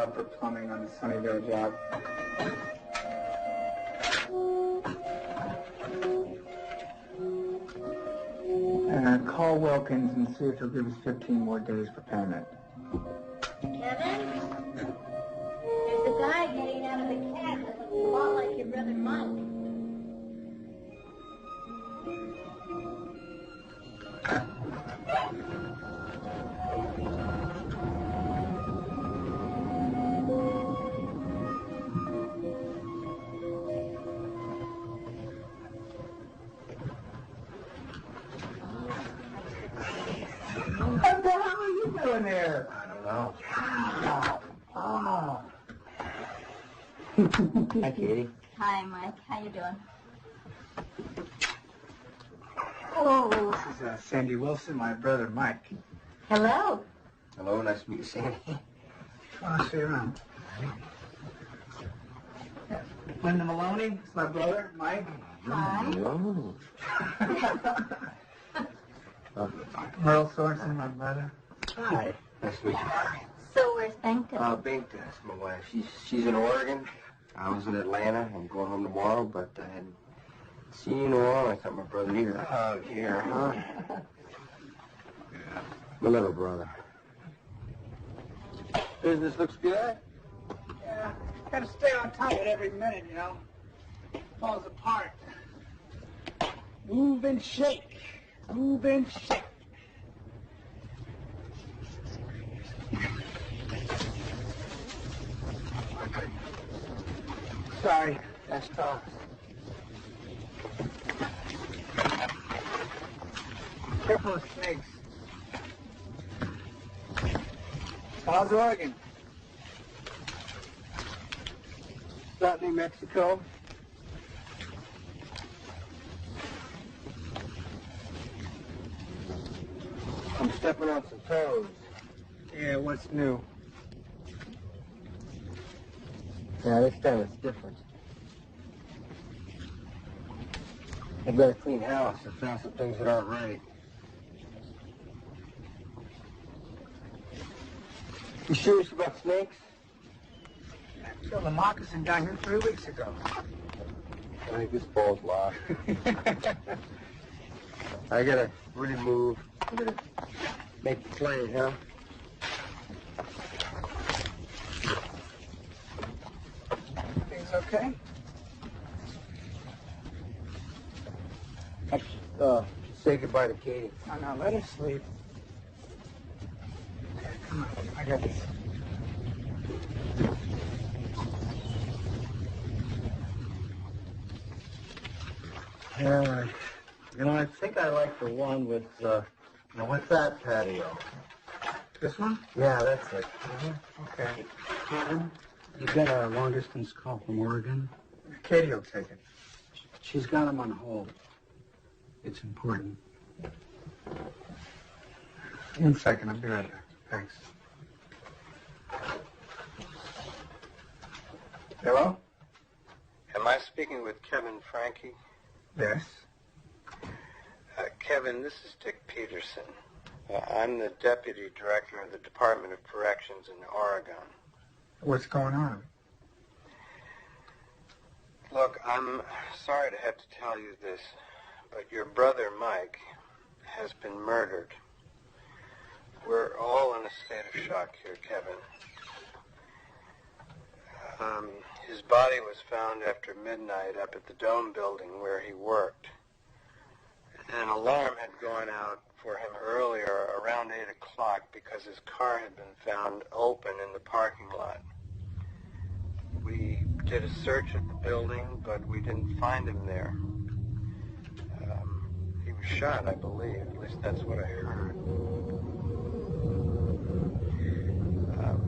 sub for plumbing on the Sunnyvale job. Call Wilkins and see if he'll give us 15 more days for payment. Kevin? There's a guy getting out of the cab that looks a lot like your brother Mike. What the hell are you doing there? I don't know. Oh. Hi, Katie. Hi, Mike. How you doing? Hello. This is Sandy Wilson, my brother Mike. Hello. Hello, nice to meet you, Sandy. Want to see you around? Linda Maloney, it's my brother Mike. Hi. Oh. Merle Sorensen, my brother. Hi. Nice to meet you. So where's Benton? Binka, that's my wife. She's in Oregon. I was in Atlanta. I'm going home tomorrow, but I hadn't seen you in a while. I thought my brother here. Oh, here, huh? My little brother. Business looks good. Yeah, gotta stay on top of it every minute, you know. Falls apart. Move and shake. Move and shake. Sorry, that's tough. Careful of snakes. How's Oregon? Is that New Mexico? I'm stepping on some toes. Yeah, what's new? Yeah, this time it's different. I've got a clean house. I found some things that aren't right. You serious about snakes? I killed a moccasin down here 3 weeks ago. I think this ball's lost. I gotta really move. I gotta make the play, huh? Things okay? Say goodbye to Katie. Oh, no, let her sleep. Come on, I got this. Yeah, you know, I think I like the one with, what's that patio? This one? Yeah, that's it. Okay. Kevin, you got a long-distance call from Oregon? Katie will take it. She's got him on hold. It's important. 1 second, I'll be right there. Thanks. Hello? Am I speaking with Kevin Franke? Yes. Kevin, this is Dick Peterson. I'm the Deputy Director of the Department of Corrections in Oregon. What's going on? Look, I'm sorry to have to tell you this, but your brother Mike has been murdered. We're all in a state of shock here, Kevin. His body was found after midnight up at the Dome building where he worked. An alarm had gone out for him earlier, around 8 o'clock, because his car had been found open in the parking lot. We did a search at the building, but we didn't find him there. He was shot, I believe. At least that's what I heard.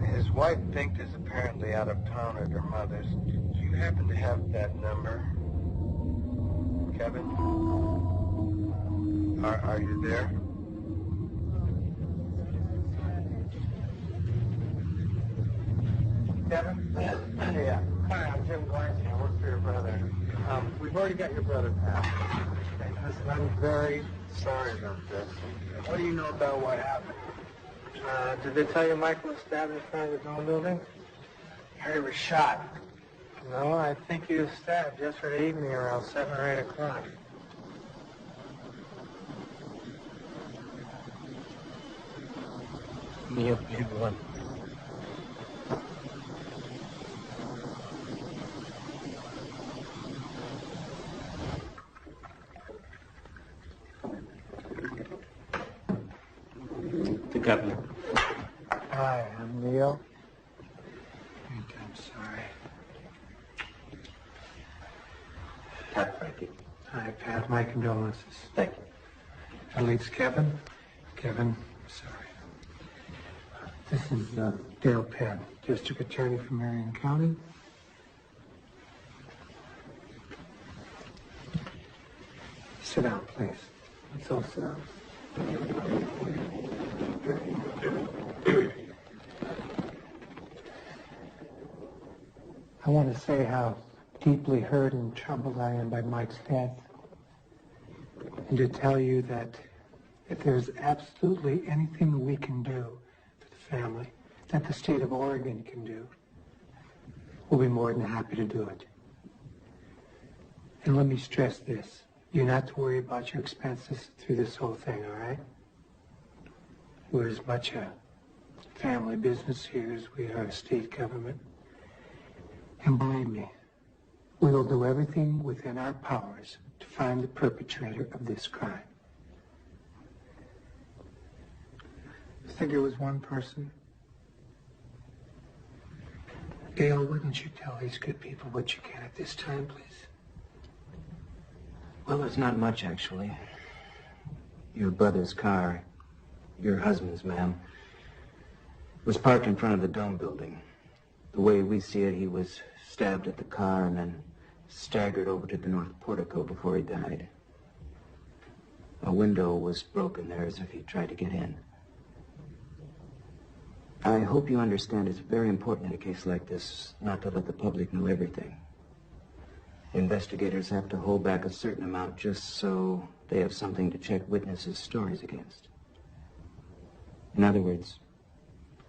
His wife Binka is apparently out of town at her mother's. Do you happen to have that number, Kevin? Are you there? Kevin? Yeah. Hi, I'm Jim Glancy. I work for your brother. We've already got your brother passed. Listen, I'm very sorry about this. What do you know about what happened? Did they tell you Mike was stabbed in front of the Dome building? He was shot. No, I think he was stabbed yesterday evening around 7 or 8 o'clock. Me a big one. The governor. Hi, I'm Neil. I'm sorry. Pat, thank you. Hi, Pat. My condolences. Thank you. That leaves Kevin. Kevin, sorry. This is Dale Penn, District Attorney for Marion County. Sit down, please. Let's all sit down. I want to say how deeply hurt and troubled I am by Mike's death, and to tell you that if there's absolutely anything we can do for the family, that the state of Oregon can do, we'll be more than happy to do it. And let me stress this. You're not to worry about your expenses through this whole thing, all right? We're as much a family business here as we are a state government. And believe me, we will do everything within our powers to find the perpetrator of this crime. You think it was one person? Dale, wouldn't you tell these good people what you can at this time, please? Well, there's not much, actually. Your brother's car, your husband's, ma'am, was parked in front of the Dome building. The way we see it, he was stabbed at the car and then staggered over to the north portico before he died. A window was broken there as if he tried to get in. I hope you understand it's very important in a case like this not to let the public know everything. Investigators have to hold back a certain amount just so they have something to check witnesses' stories against. In other words,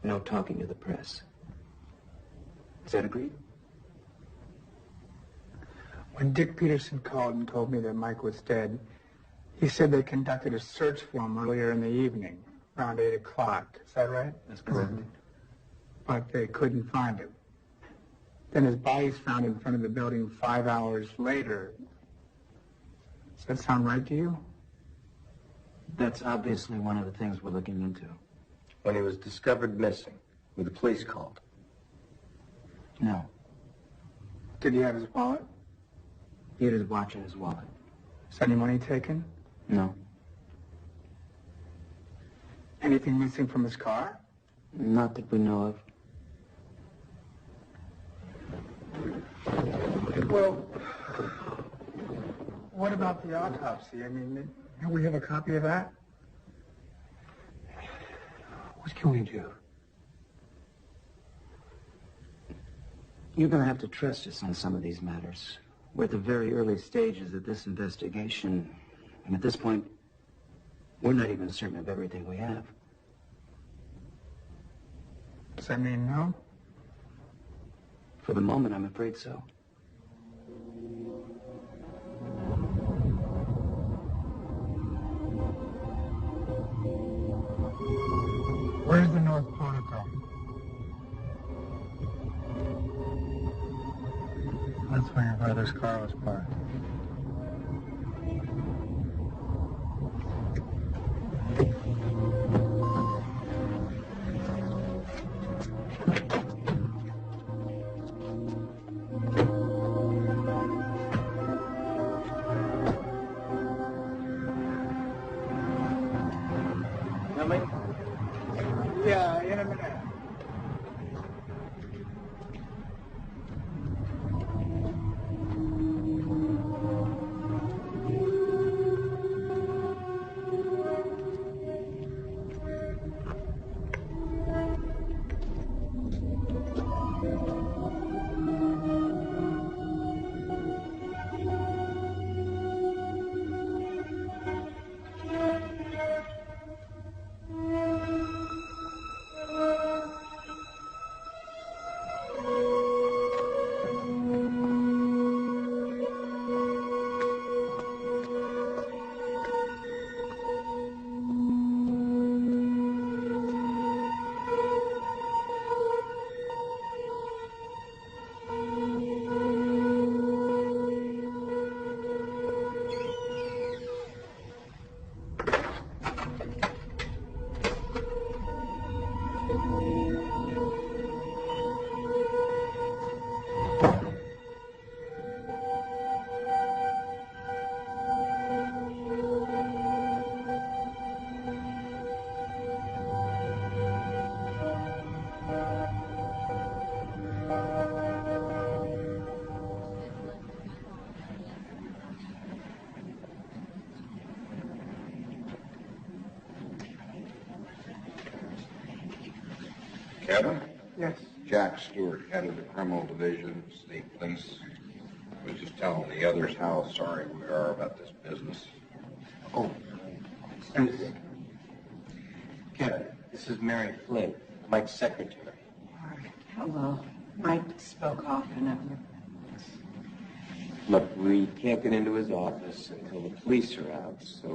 no talking to the press. Is that agreed? When Dick Peterson called and told me that Mike was dead, he said they conducted a search for him earlier in the evening, around 8 o'clock. Is that right? That's correct. But they couldn't find him. Then his body's found in front of the building 5 hours later. Does that sound right to you? That's obviously one of the things we're looking into. When he was discovered missing, were the police called? No. Did he have his wallet? He had his watch and his wallet. Is any money taken? No. Anything missing from his car? Not that we know of. Well, what about the autopsy? I mean, don't we have a copy of that? What can we do? You're going to have to trust us on some of these matters. We're at the very early stages of this investigation, and at this point, we're not even certain of everything we have. Does that mean no? For the moment, I'm afraid so. Where's the north portico? That's where your brother's car was parked. Coming? Yeah, in a minute. Kevin? Yes. Jack Stewart, head of the criminal division, state police. I was just telling the others how sorry we are about this business. Oh, Kevin, this is Mary Flynn, Mike's secretary. Hello. Mike spoke often of you. Look, we can't get into his office until the police are out, so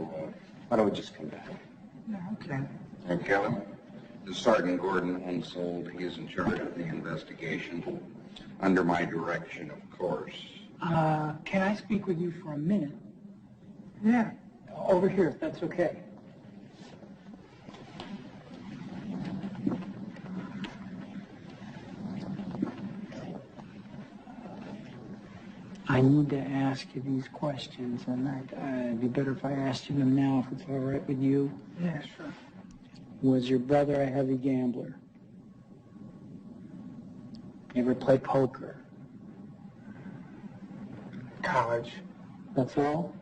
why don't we just come back? Okay. And Kevin, this is Sergeant Gordon Unsold. He is in charge of the investigation, under my direction, of course. Can I speak with you for a minute? Yeah. Over here, if that's okay. I need to ask you these questions, and it'd be better if I asked you them now, if it's all right with you. Yeah, sure. Was your brother a heavy gambler? You ever play poker? College. That's all?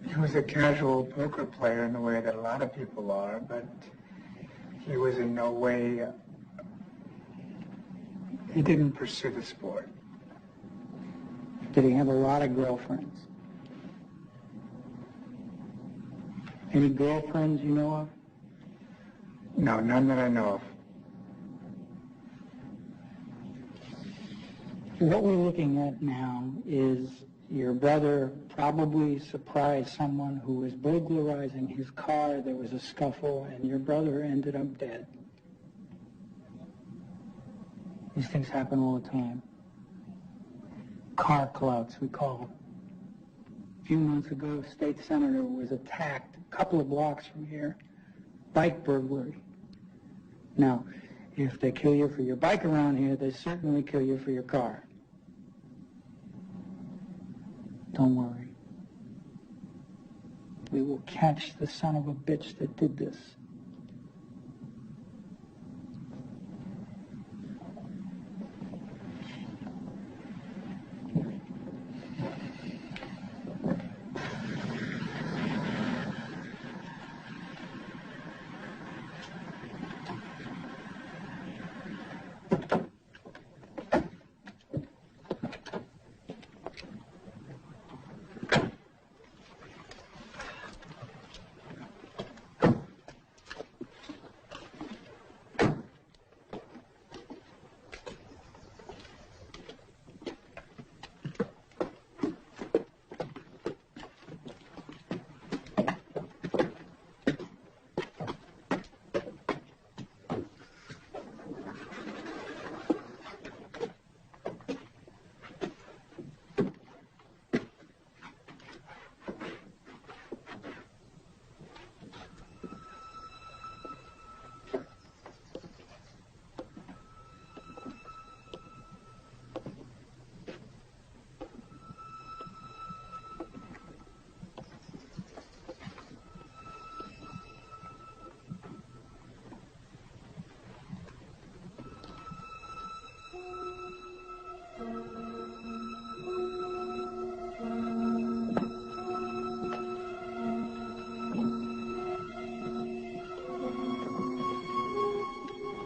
He was a casual poker player in the way that a lot of people are, but he was in no way... he didn't pursue the sport. Did he have a lot of girlfriends? Any girlfriends you know of? No, none that I know of. What we're looking at now is your brother probably surprised someone who was burglarizing his car. There was a scuffle, and your brother ended up dead. These things happen all the time. Car clouts, we call them. A few months ago, a state senator was attacked a couple of blocks from here. Bike burglary. Now, if they kill you for your bike around here, they certainly kill you for your car. Don't worry. We will catch the son of a bitch that did this.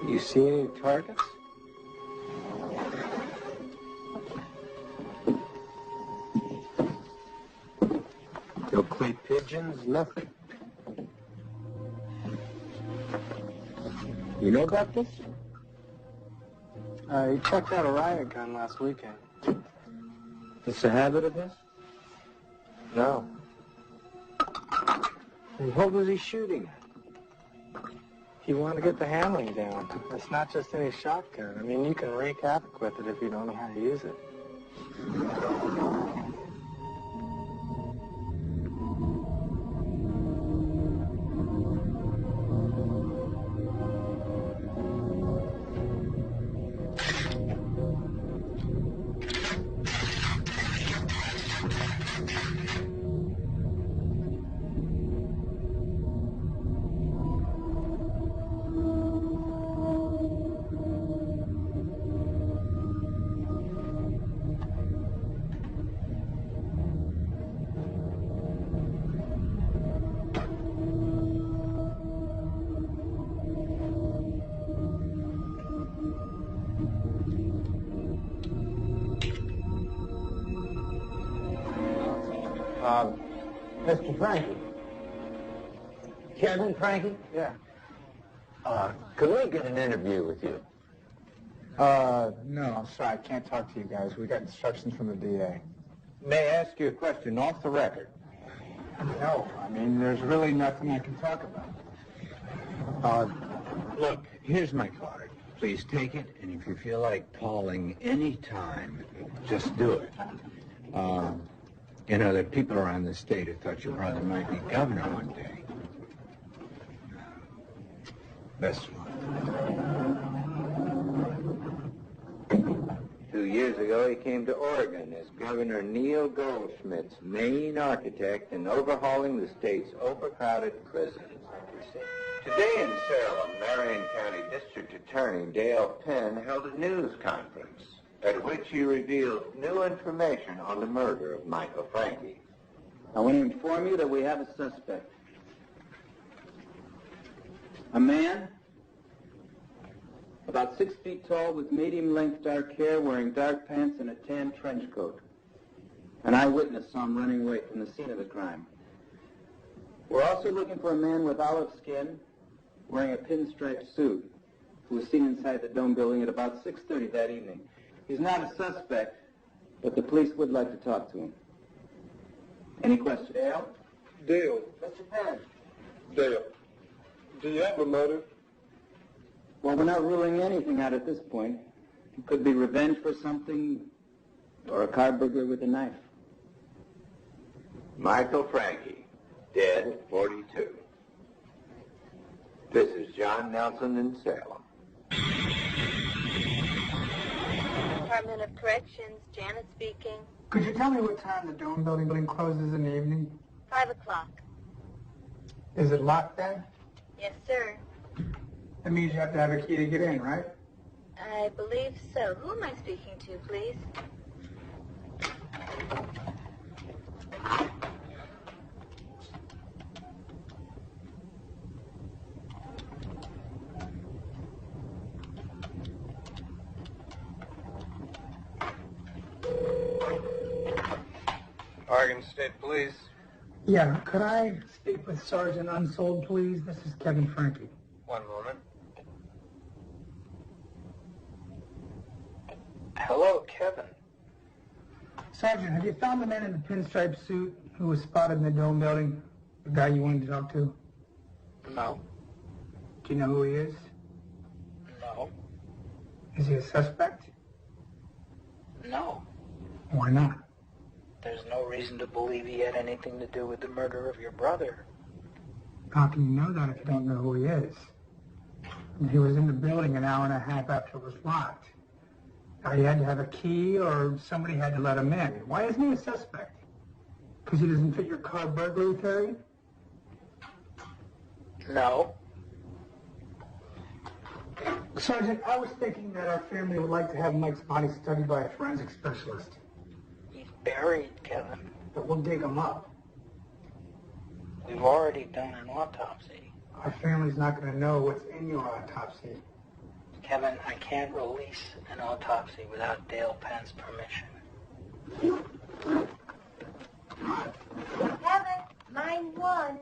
You see any targets? No clay pigeons, nothing. You know about this? He checked out a riot gun last weekend. It's a habit of his? No. And what was he shooting at? You want to get the handling down. It's not just any shotgun. I mean, you can wreak havoc with it if you don't know how to use it. Mr. Frankie. Kevin Frankie? Yeah. Could we get an interview with you? No, I'm sorry. I can't talk to you guys. We got instructions from the DA. May I ask you a question off the record? No, I mean, there's really nothing I can talk about. Look, here's my card. Please take it, and if you feel like calling any time, just do it. You know, there are people around the state who thought your brother might be governor one day. Best of luck. 2 years ago, he came to Oregon as Governor Neil Goldschmidt's main architect in overhauling the state's overcrowded prisons. Today in Salem, Marion County District Attorney Dale Penn held a news conference at which he revealed new information on the murder of Michael Frankie. I want to inform you that we have a suspect. A man, about 6 feet tall, with medium-length dark hair, wearing dark pants and a tan trench coat. An eyewitness saw him running away from the scene of the crime. We're also looking for a man with olive skin, wearing a pinstripe suit, who was seen inside the Dome building at about 6:30 that evening. He's not a suspect, but the police would like to talk to him. Any questions? Dale? Dale. Mr. Penn? Dale. Do you have a motive? Well, we're not ruling anything out at this point. It could be revenge for something, or a car burglar with a knife. Michael Frankie, dead at 42. This is John Nelson in Salem. Department of Corrections, Janet speaking. Could you tell me what time the Dome building closes in the evening? 5 o'clock. Is it locked then? Yes, sir. That means you have to have a key to get in, right? I believe so. Who am I speaking to, please? Oregon State Police. Yeah, could I speak with Sergeant Unsold, please? This is Kevin Frankie. One moment. Hello, Kevin. Sergeant, have you found the man in the pinstripe suit who was spotted in the Dome building? The guy you wanted to talk to? No. Do you know who he is? No. Is he a suspect? No. Why not? There's no reason to believe he had anything to do with the murder of your brother. How can you know that if you don't know who he is? He was in the building an hour and a half after it was locked. Now, he had to have a key or somebody had to let him in. Why isn't he a suspect? Because he doesn't fit your car burglary theory? No. Sergeant, I was thinking that our family would like to have Mike's body studied by a forensic specialist. He's buried, Kevin. But we'll dig him up. We've already done an autopsy. Our family's not going to know what's in your autopsy. Kevin, I can't release an autopsy without Dale Penn's permission. Kevin, line 1.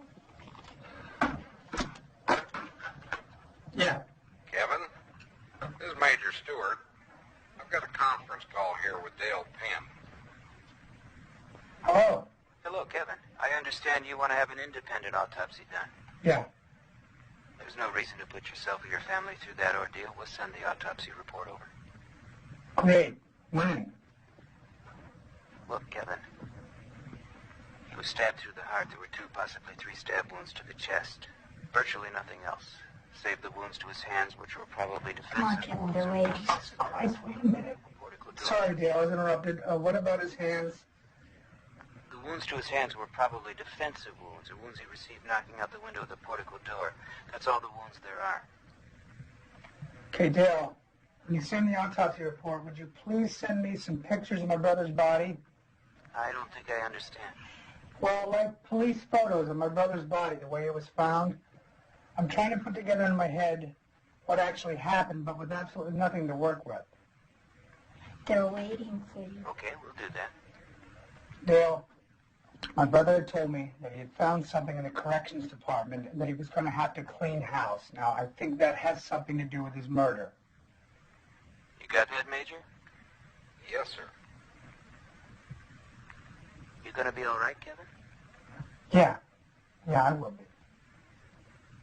Yeah. Kevin, this is Major Stewart. I've got a conference call here with Dale Penn. Hello. Hello, Kevin. I understand you want to have an independent autopsy done. Yeah. There's no reason to put yourself or your family through that ordeal. We'll send the autopsy report over. Great. When? Look, Kevin. He was stabbed through the heart. There were 2, possibly 3 stab wounds to the chest. Virtually nothing else. Save the wounds to his hands, which were probably defensive. Come on, Kevin, they're waiting. Jesus Christ, wait a minute. Sorry, Dale, I was interrupted. What about his hands? The wounds to his hands were probably defensive wounds, or wounds he received knocking out the window of the portico door. That's all the wounds there are. Okay, Dale, when you send the autopsy report, would you please send me some pictures of my brother's body? I don't think I understand. Well, like police photos of my brother's body, the way it was found. I'm trying to put together in my head what actually happened, but with absolutely nothing to work with. They're waiting for you. Okay, we'll do that. Dale, My brother had told me that he had found something in the corrections department and that he was going to have to clean house. Now, I think that has something to do with his murder. You got that, Major? Yes, sir. You gonna be all right, Kevin? Yeah, I will be.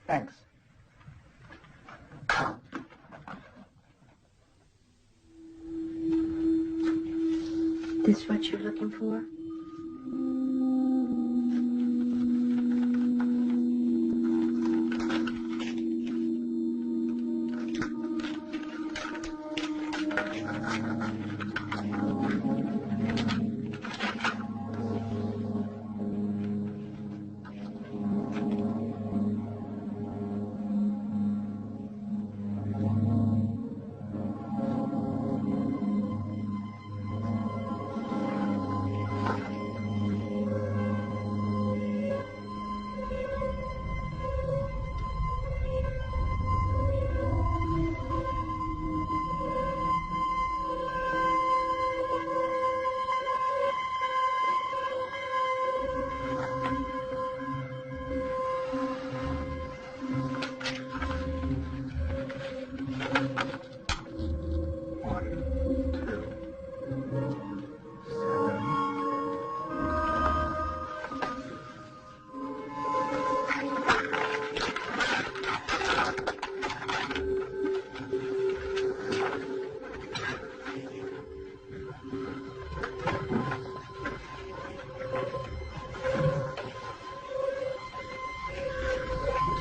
Thanks. This what you're looking for?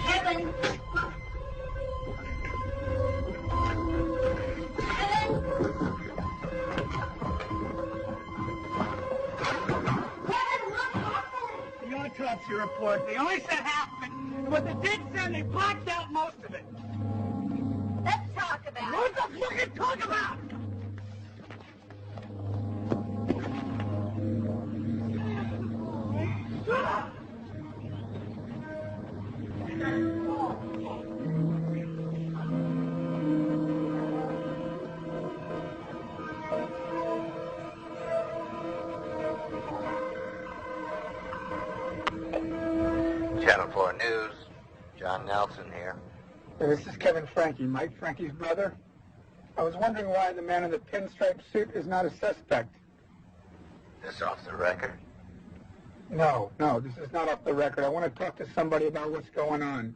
Kevin! The autopsy report, they only said half of it, but they did say they blacked out most of it. Let's talk about What it. the fucking talk about? Channel 4 News. John Nelson here. This is Kevin Frankie, Mike Frankie's brother. I was wondering why the man in the pinstripe suit is not a suspect. This off the record? No, this is not off the record. I want to talk to somebody about what's going on.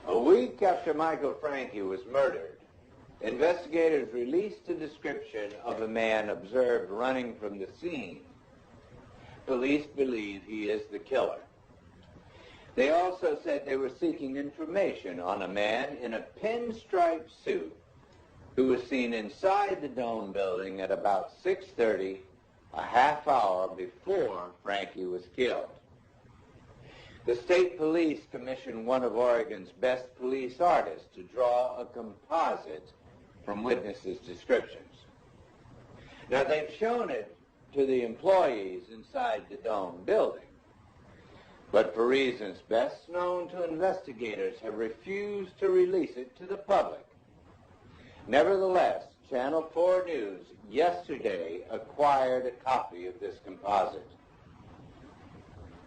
A week after Michael Frankie was murdered, investigators released a description of a man observed running from the scene. Police believe he is the killer. They also said they were seeking information on a man in a pinstripe suit who was seen inside the Dome building at about 6:30, a half hour before Frankie was killed. The state police commissioned one of Oregon's best police artists to draw a composite from witnesses' descriptions. Now, they've shown it to the employees inside the Dome building, but for reasons best known to investigators, have refused to release it to the public. Nevertheless, Channel 4 News yesterday acquired a copy of this composite.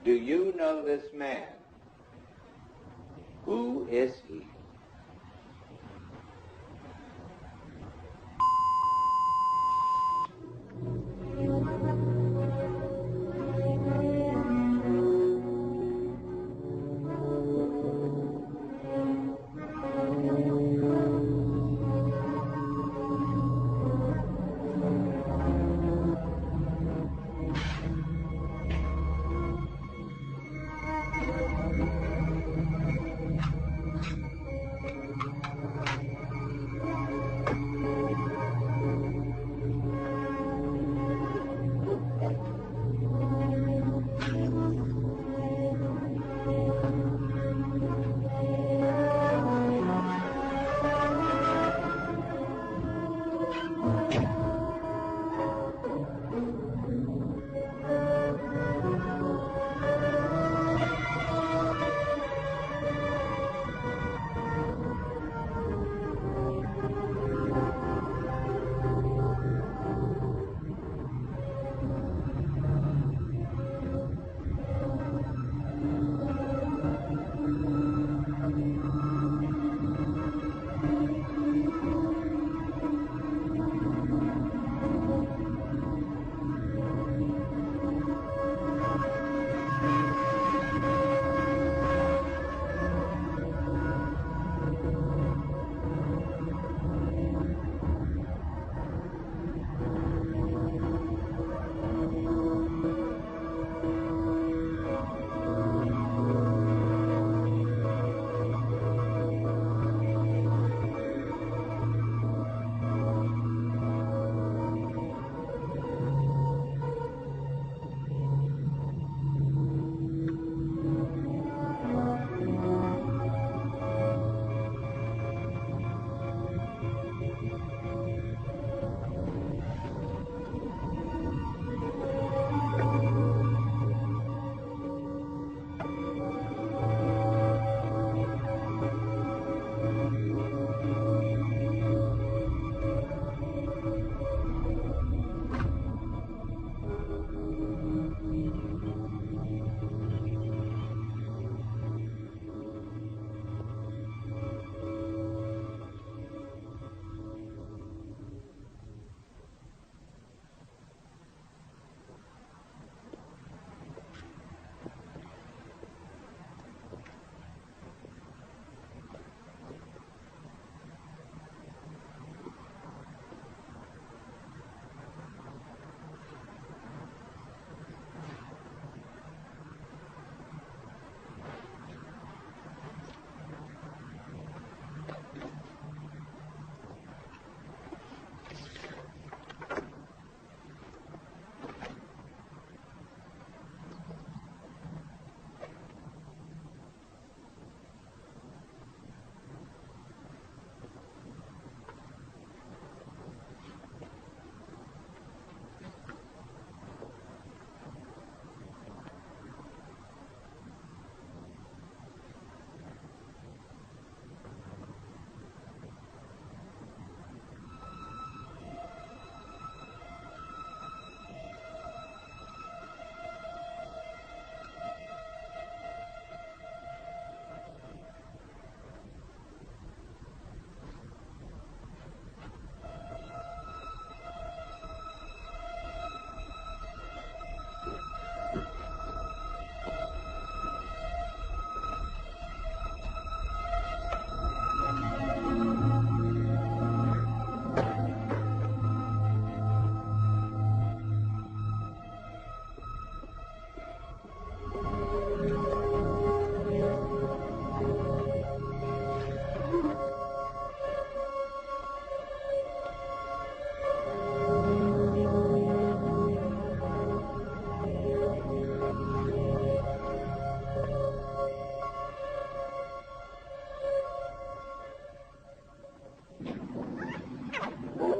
Do you know this man? Who is he?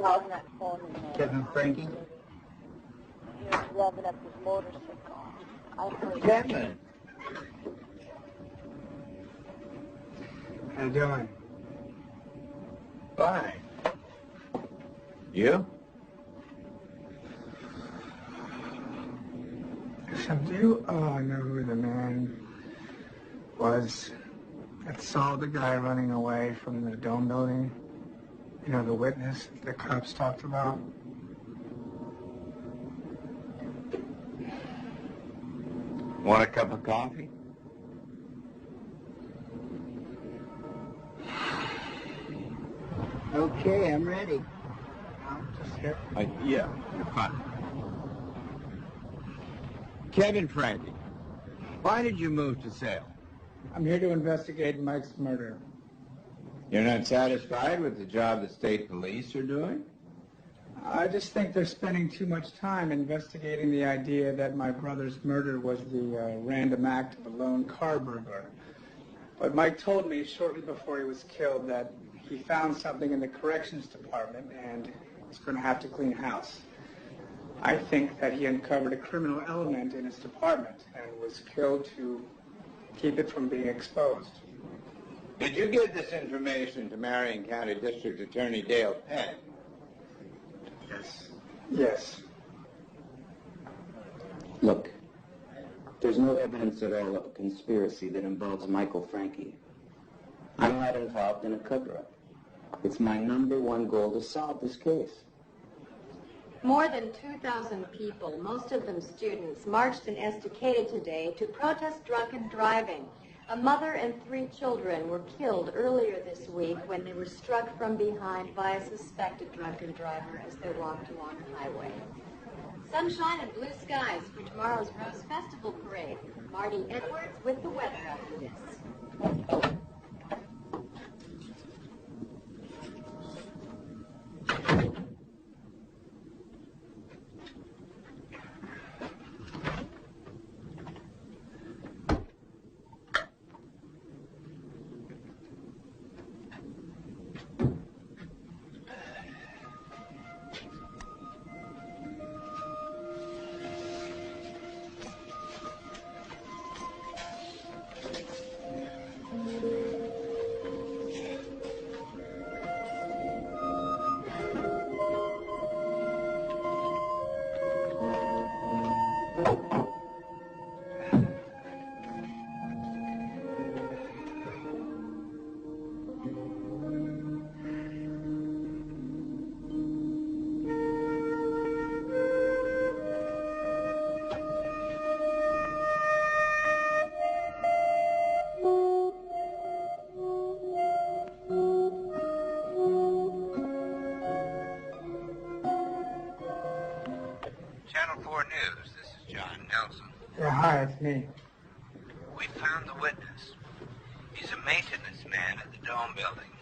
How's that phone in there? Kevin Frankie? He was revving up his motorcycle. I heard Kevin! How you doing? Fine. You? So do you know who the man was that saw the guy running away from the Dome building? You know, the witness that the cops talked about? Want a cup of coffee? Okay, I'm ready. Just here. Yeah, you're fine. Kevin Frankie, why did you move to Salem? I'm here to investigate Mike's murder. You're not satisfied with the job the state police are doing? I just think they're spending too much time investigating the idea that my brother's murder was the random act of a lone car burglar. But Mike told me shortly before he was killed that he found something in the corrections department and was going to have to clean house. I think that he uncovered a criminal element in his department and was killed to keep it from being exposed. Did you give this information to Marion County District Attorney Dale Penn? Yes. Look, there's no evidence at all of a conspiracy that involves Michael Frankie. I'm not involved in a cover-up. It's my #1 goal to solve this case. More than 2,000 people, most of them students, marched in Estacada today to protest drunken driving. A mother and 3 children were killed earlier this week when they were struck from behind by a suspected drunken driver as they walked along the highway. Sunshine and blue skies for tomorrow's Rose Festival Parade. Marty Edwards with the weather after this. Channel 4 News, this is John Nelson. Yeah, hi, it's me. We found the witness. He's a maintenance man at the Dome building.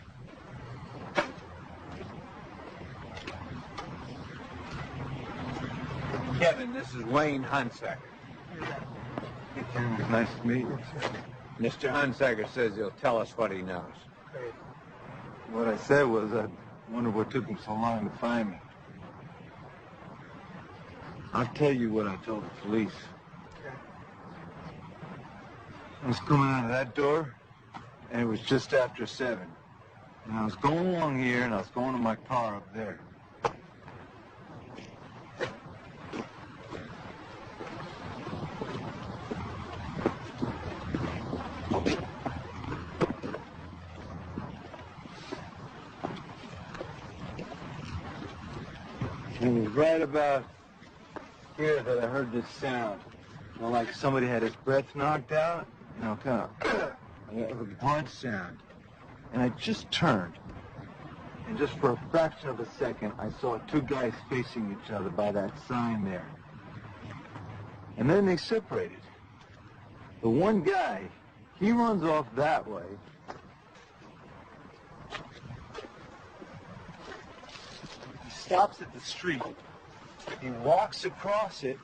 Kevin, this is Wayne Hunsaker. Nice to meet you. Mr. Hunsaker says he'll tell us what he knows. What I said was I wonder what took him so long to find me. I'll tell you what I told the police. I was coming out of that door, and it was just after 7. And I was going along here, and I was going to my car up there. And it was right about here that I heard this sound. You know, like somebody had his breath knocked out. You know, kind of a blood sound. And I just turned. And just for a fraction of a second, I saw 2 guys facing each other by that sign there. And then they separated. The one guy, he runs off that way. He stops at the street. He walks across it,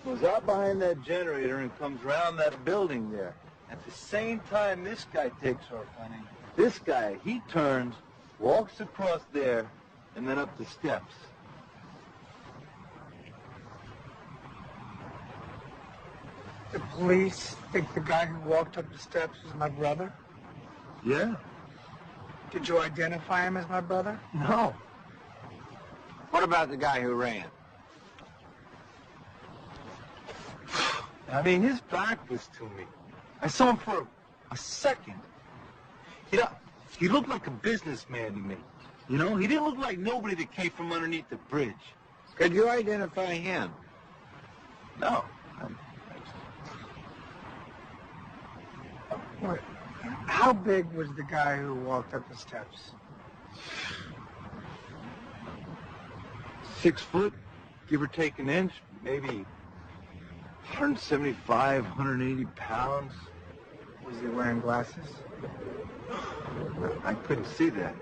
goes out behind that generator, and comes around that building there. At the same time this guy takes off running, this guy, he turns, walks across there, and then up the steps. The police think the guy who walked up the steps is my brother? Yeah? Did you identify him as my brother? No. What about the guy who ran? I mean, his back was to me. I saw him for a second. You know, he looked like a businessman to me. You know, he didn't look like nobody that came from underneath the bridge. Could you identify him? No. What? How big was the guy who walked up the steps? 6 foot, give or take an inch, maybe 175, 180 pounds. Was he wearing glasses? I couldn't see that.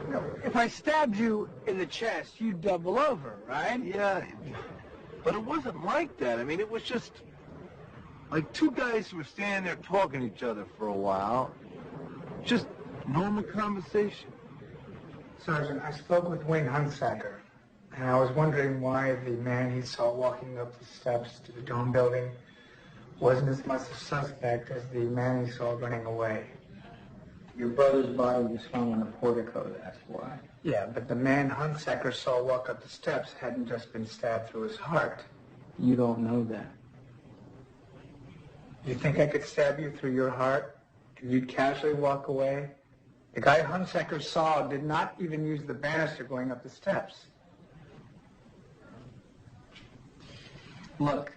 No. If I stabbed you in the chest, you'd double over, right? Yeah, but it wasn't like that. I mean, it was just like two guys who were standing there talking to each other for a while. Just normal conversation. Sergeant, I spoke with Wayne Hunsaker, and I was wondering why the man he saw walking up the steps to the Dome building wasn't as much a suspect as the man he saw running away. Your brother's body was found on the portico, that's why. Yeah, but the man Hunsaker saw walk up the steps hadn't just been stabbed through his heart. You don't know that. You think I could stab you through your heart, and you'd casually walk away? The guy Hunsaker saw did not even use the banister going up the steps. Look,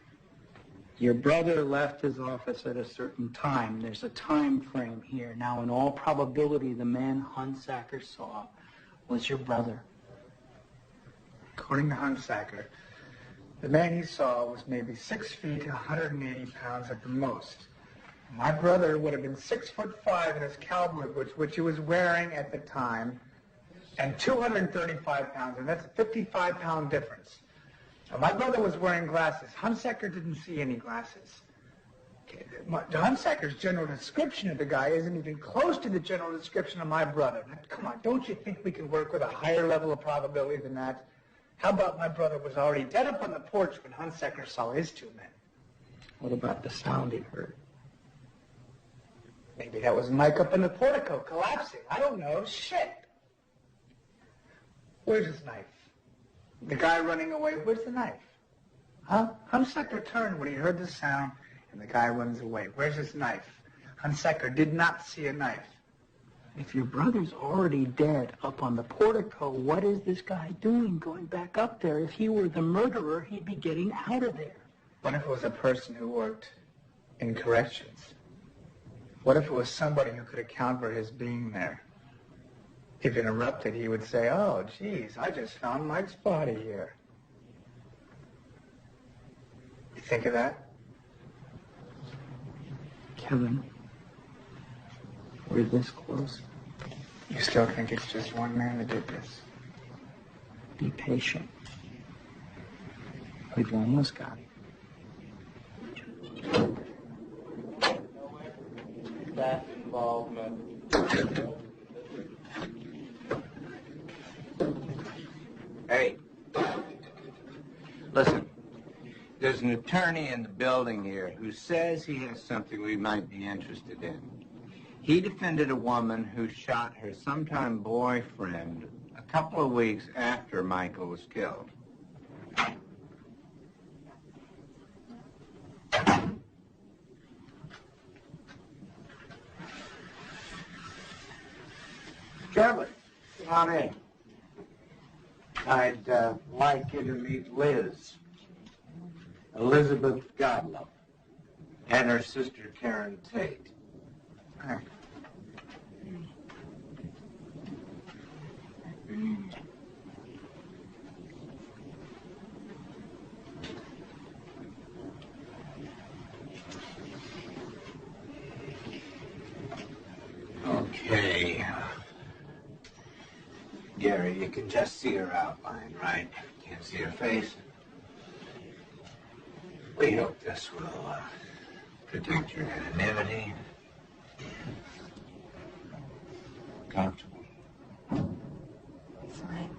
your brother left his office at a certain time. There's a time frame here. Now, in all probability, the man Hunsaker saw was your brother. According to Hunsaker, the man he saw was maybe 6 feet, 180 pounds at the most. My brother would have been 6'5" in his cowboy boots, which he was wearing at the time, and 235 pounds, and that's a 55-pound difference. Now, my brother was wearing glasses. Hunsaker didn't see any glasses. Okay, Hunsaker's general description of the guy isn't even close to the general description of my brother. Now, come on, don't you think we can work with a higher level of probability than that? How about my brother was already dead up on the porch when Hunsaker saw his two men? What about the sound he heard? Maybe that was Mike up in the portico collapsing. I don't know. Shit. Where's his knife? The guy running away, where's the knife? Huh? Hunsaker turned when he heard the sound, and the guy runs away. Where's his knife? Hunsaker did not see a knife. If your brother's already dead up on the portico, what is this guy doing going back up there? If he were the murderer, he'd be getting out of there. What if it was a person who worked in corrections? What if it was somebody who could account for his being there? If interrupted, he would say, oh, geez, I just found Mike's body here. You think of that? Kevin, we're this close. You still think it's just one man that did this? Be patient. We've almost got it. That involvement. Hey, listen, there's an attorney in the building here who says he has something we might be interested in. He defended a woman who shot her sometime boyfriend a couple of weeks after Michael was killed. Kevin, come on in. I'd like you to meet Liz, Elizabeth Godlove, and her sister Karen Tate. Okay. Gary, you can just see her outline, right? Can't see her face. We hope this will protect your anonymity. comfortable. Fine.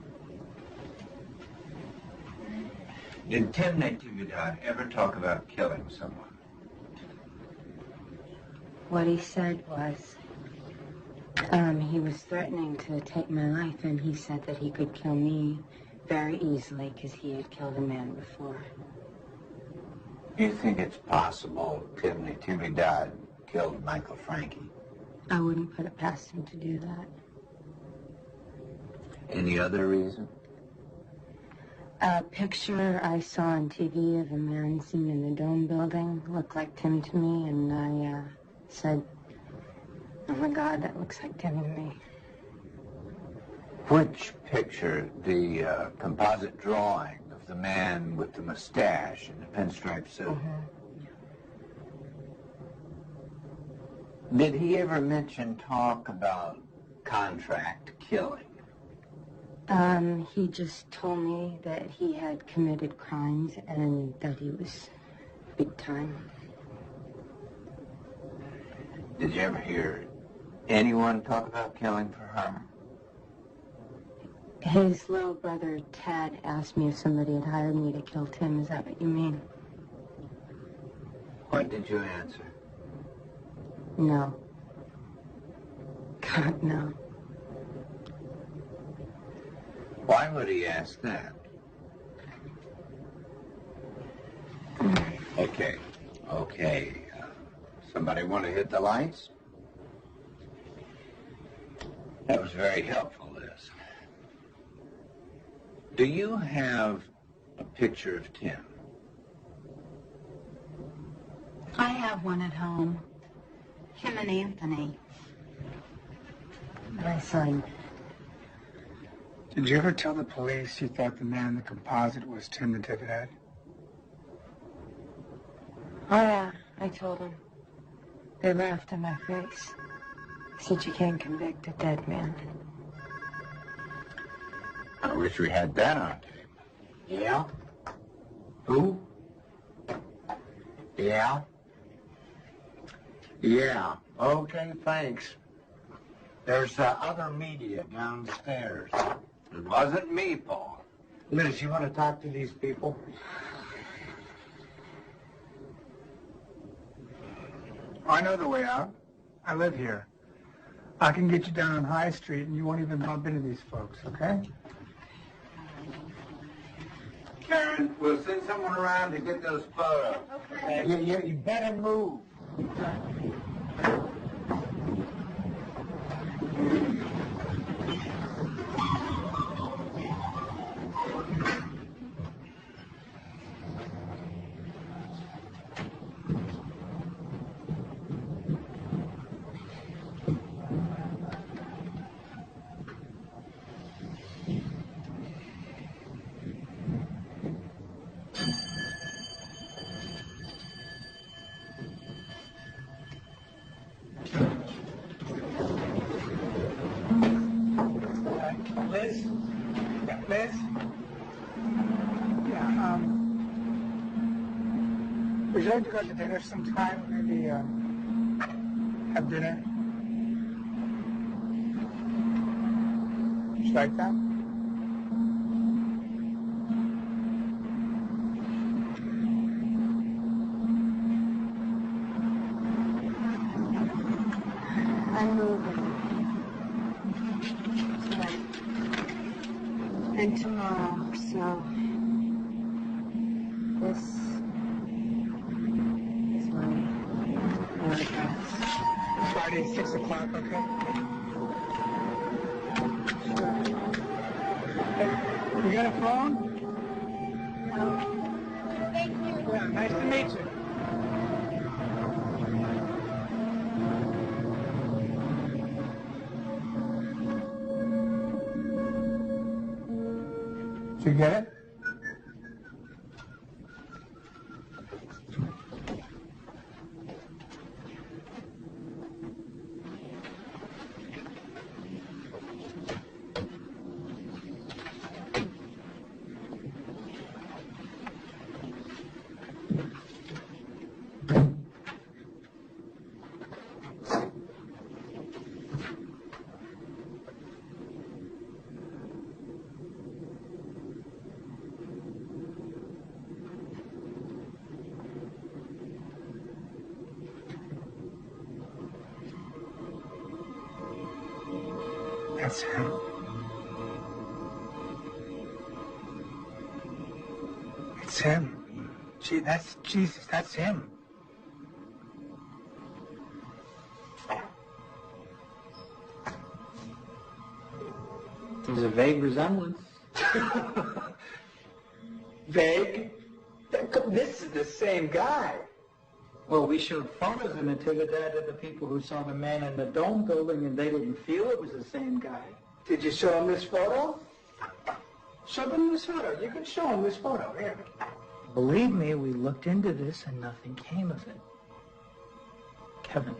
Did Tim Natividad ever talk about killing someone? What he said was, he was threatening to take my life, and he said that he could kill me very easily because he had killed a man before. Do you think it's possible Tim Natividad killed Michael Frankie? I wouldn't put it past him to do that. Any other reason? A picture I saw on TV of a man seen in the Dome building looked like Tim to me, and I said, oh my God, that looks like Tim to me. Which picture? The composite drawing of the man with the mustache and the pinstripe suit? Did he ever mention talk about contract killing? He just told me that he had committed crimes and that he was big time. Did you ever hear anyone talk about killing for harm? His little brother, Ted, asked me if somebody had hired me to kill Tim. Is that what you mean? What did you answer? No. God, no. Why would he ask that? Okay. Somebody want to hit the lights? That was very helpful, Liz. Do you have a picture of Tim? I have one at home. Him and Anthony. My son. Did you ever tell the police you thought the man in the composite was Tim Natividad? Oh, yeah, I told them. They laughed in my face. Said you can't convict a dead man. I wish we had that on tape. Yeah? Who? Yeah? Yeah. Okay, thanks. There's other media downstairs. It wasn't me, Paul. Liz, you want to talk to these people? I know the way out. I live here. I can get you down on High Street and you won't even bump into these folks, okay? Karen, we'll send someone around to get those photos. Okay. You better move. Liz? Liz? Yeah, would you like to go to dinner sometime? Maybe, have dinner? Would you like that? I'm moving. Tonight. And tomorrow, so this is my address. Friday, 6 o'clock, okay? Sure. Hey, you got a phone? No. Thank you. Yeah, nice to meet you. Did you get it? That's him. It's him. Gee, that's Jesus. That's him. There's a vague resemblance. Vague? This is the same guy. Well, we showed photos of Natividad to the people who saw the man in the dome building, and they didn't feel it was the same guy. Did you show him this photo? Show them this photo. You can show him this photo. Here. Believe me, we looked into this and nothing came of it. Kevin,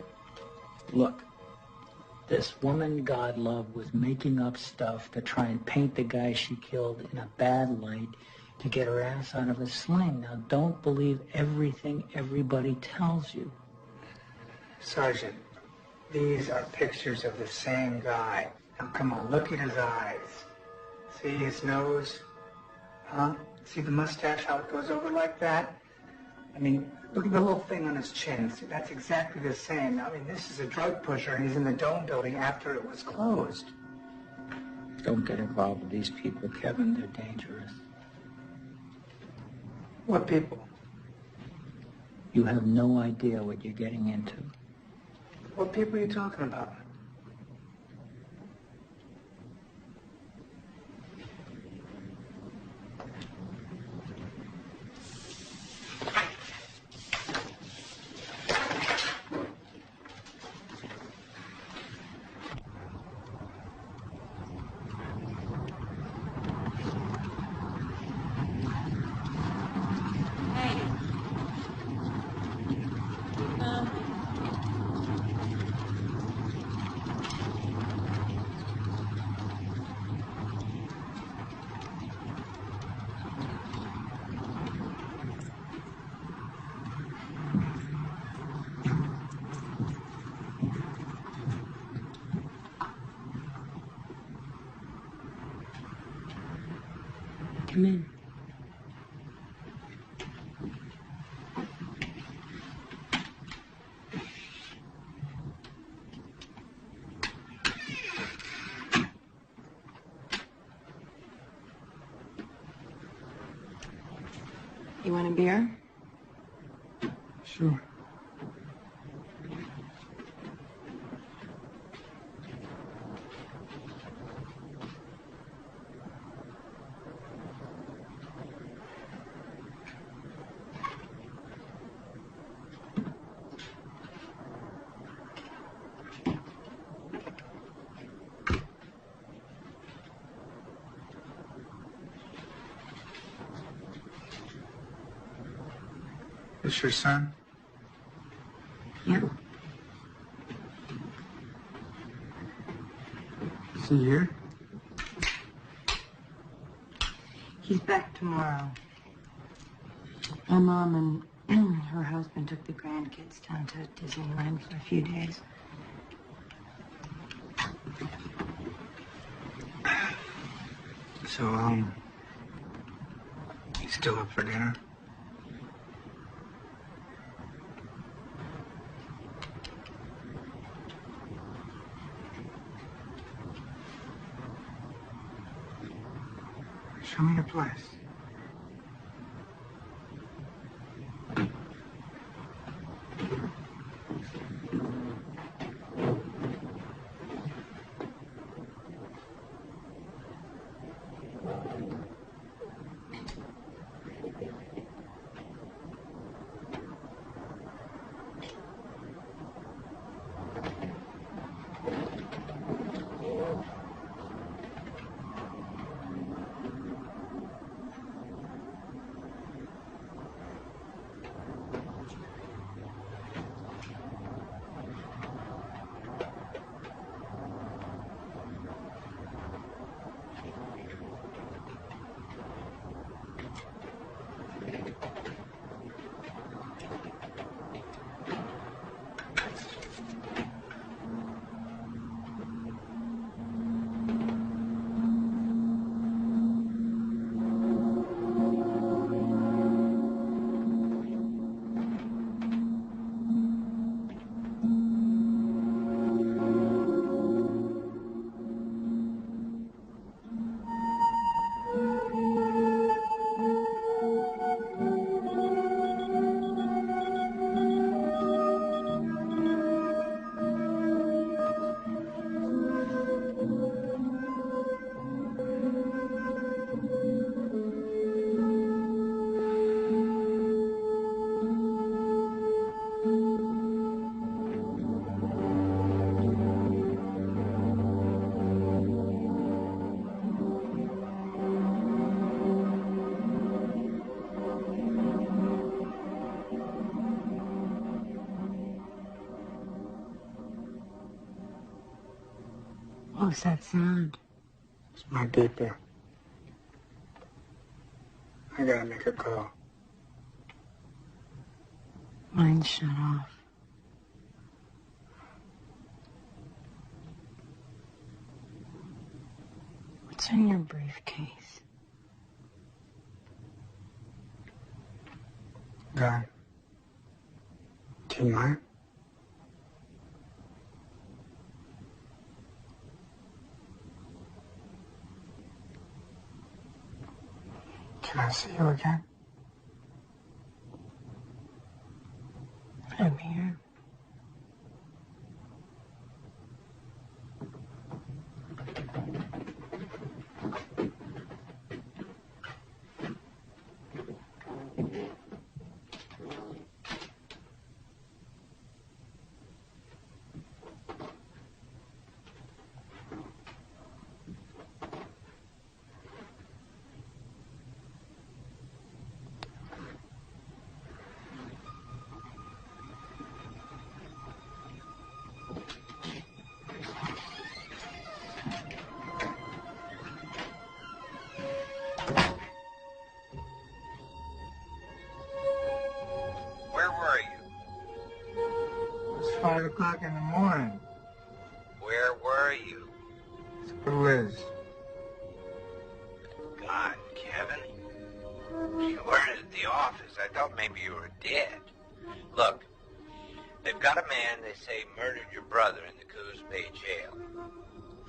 look. This woman God loved was making up stuff to try and paint the guy she killed in a bad light to get her ass out of a sling. Now, don't believe everything everybody tells you. Sergeant, these are pictures of the same guy. Now, come on, look at his eyes. See his nose? Huh? See the mustache, how it goes over like that? I mean, look at the little thing on his chin. See, that's exactly the same. I mean, this is a drug pusher, and he's in the dome building after it was closed. Don't get involved with these people, Kevin. They're dangerous. What people? You have no idea what you're getting into. What people are you talking about? Come in. You want a beer? Sure. This your son? Yeah. Is he here? He's back tomorrow. My mom and her husband took the grandkids down to Disneyland for a few days. So, he's still up for dinner? Show me the place. What was that sound? It's my beeper. I gotta make a call. Mine's shut off. What's in your briefcase? Gun. Tin mine? Can I see you again? I'm here. Where were you? It's 5 o'clock in the morning. Where were you? Who is? God, Kevin. You weren't at the office. I thought maybe you were dead. Look, they've got a man they say murdered your brother in the Coos Bay jail.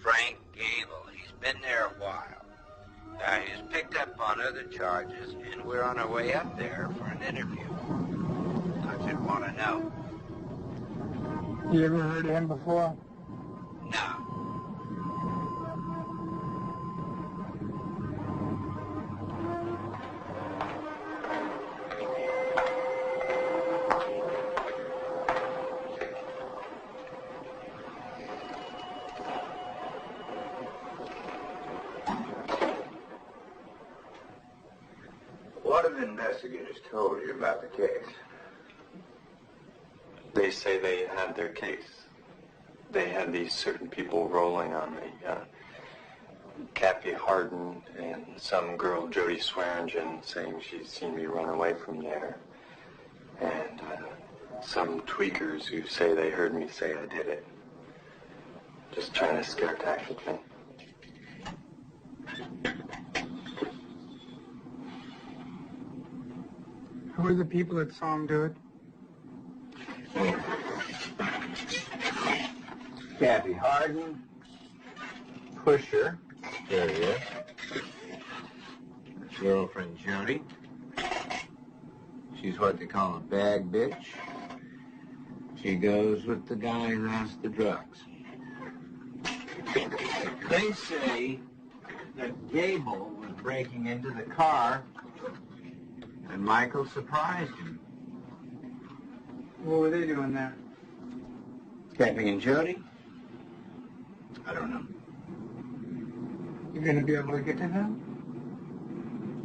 Frank Gable. He's been there a while. He's picked up on other charges, and we're on our way up there for an interview. I just want to know. You ever heard of him before? No. What have investigators told you about the case? They say they had their case. They had these certain people rolling on me. Kathy Harden and some girl, Jody Swearingen, saying she'd seen me run away from there. And some tweakers who say they heard me say I did it. Just trying to scare tactic me. Who are the people that saw him do it? Kathy Harden, Pusher, there he is. His girlfriend Jody. She's what they call a bag bitch. She goes with the guy who has the drugs. They say that Gable was breaking into the car and Michael surprised him. What were they doing there? Kathy and Jody? I don't know. You gonna be able to get to them?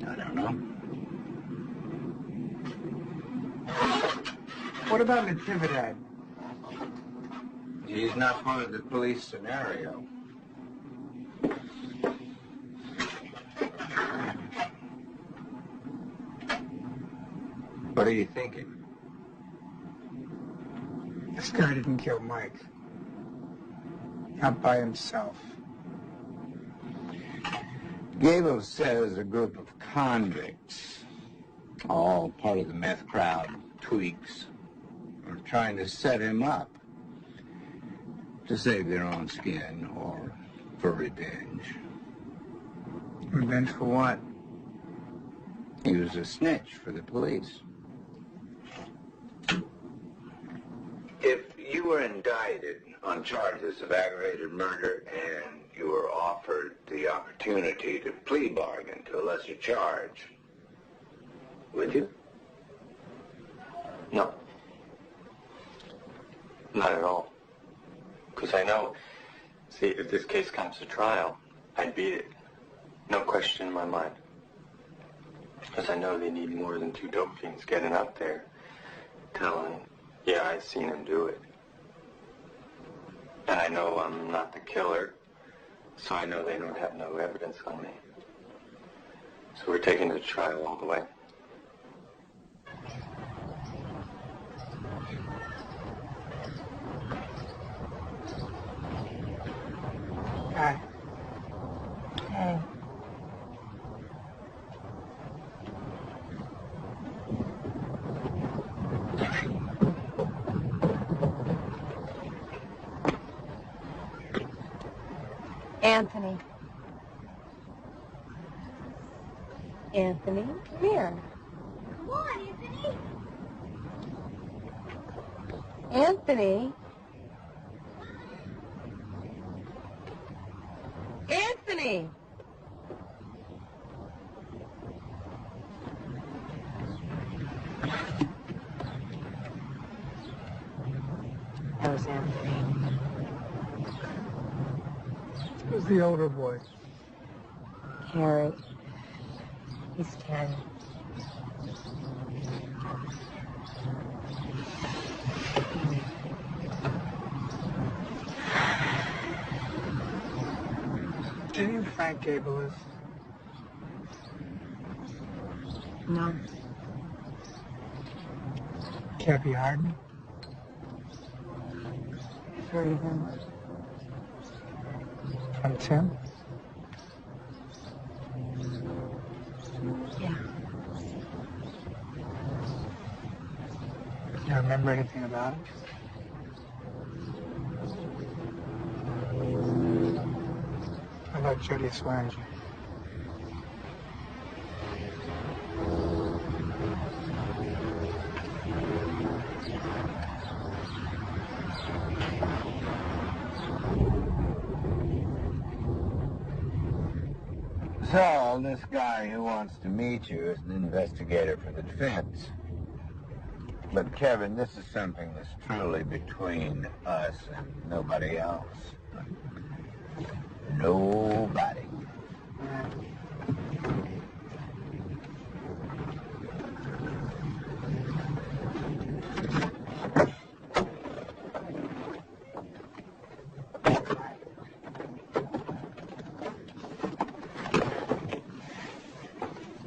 I don't know. What about Natividad? He's not part of the police scenario. What are you thinking? This guy didn't kill Mike. Not by himself. Gable says a group of convicts, all part of the meth crowd, tweaks, are trying to set him up to save their own skin or for revenge. Revenge for what? He was a snitch for the police. If you were indicted on charges of aggravated murder and you were offered the opportunity to plea bargain to a lesser charge, would you? No. Not at all. Because I know, see, if this case comes to trial, I'd beat it. No question in my mind. Because I know they need more than two dope fiends getting up there telling, yeah, I seen him do it. And I know I'm not the killer. So I know they don't have no evidence on me. So we're taking it to trial all the way. Hi. Hey. Anthony. Anthony, come here. Come on, Anthony. Anthony. Anthony. That was Anthony. Who's the older boy? Harry. He's 10. Do you know who Frank Gable is? No. Kathy Harden? Heard of him? From Tim? Yeah. You remember anything about him? How about Jody Swearinger? So, this guy who wants to meet you is an investigator for the defense. But, Kevin, this is something that's truly between us and nobody else. Nobody.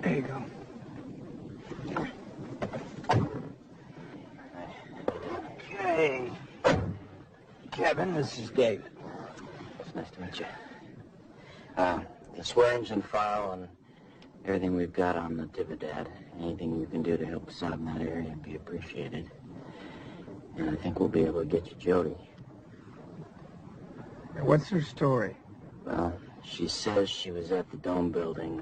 There you go. Hey, Kevin, this is David. It's nice to meet you. The swearing's file and everything we've got on the Dividend. Anything you can do to help us out in that area would be appreciated. And I think we'll be able to get you Jody. What's her story? Well, she says she was at the Dome building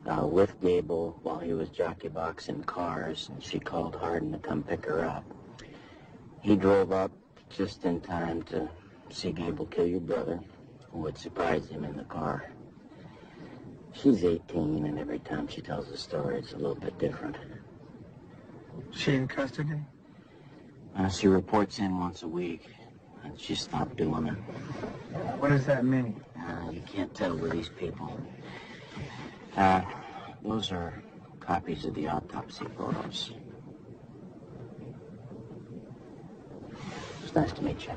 with Gable while he was jockey boxing cars, and she called Harden to come pick her up. He drove up just in time to see Gable kill your brother, who would surprise him in the car. She's 18, and every time she tells the story, it's a little bit different. She in custody? She reports in once a week, and she stopped doing it. What does that mean? You can't tell with these people. Those are copies of the autopsy photos. It's nice to meet you.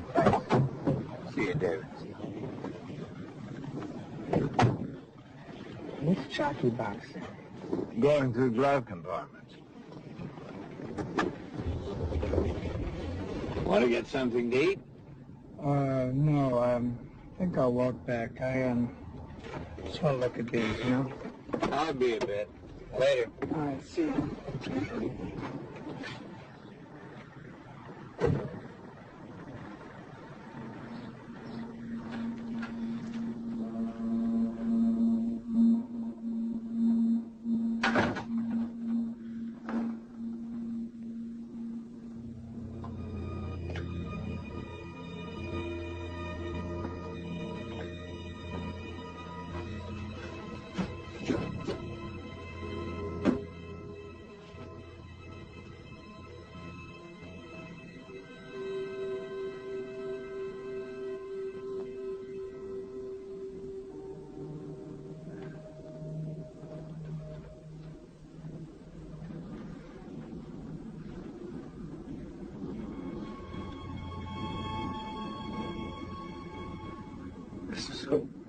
See you, David. What's jockey boxing? Going through glove compartments. Want to get something to eat? No, I think I'll walk back. I just want to look at these, you know? I'll be a bit. Later. All right, see you.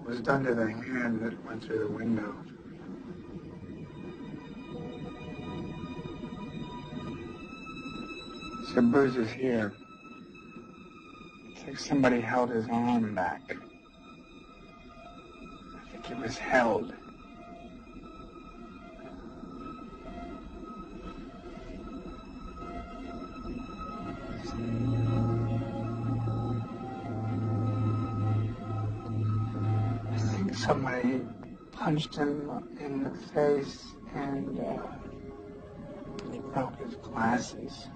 was done to the hand that went through the window. So bruises here. It's like somebody held his arm back. I think it was held. I think somebody punched him in the face and he broke his glasses.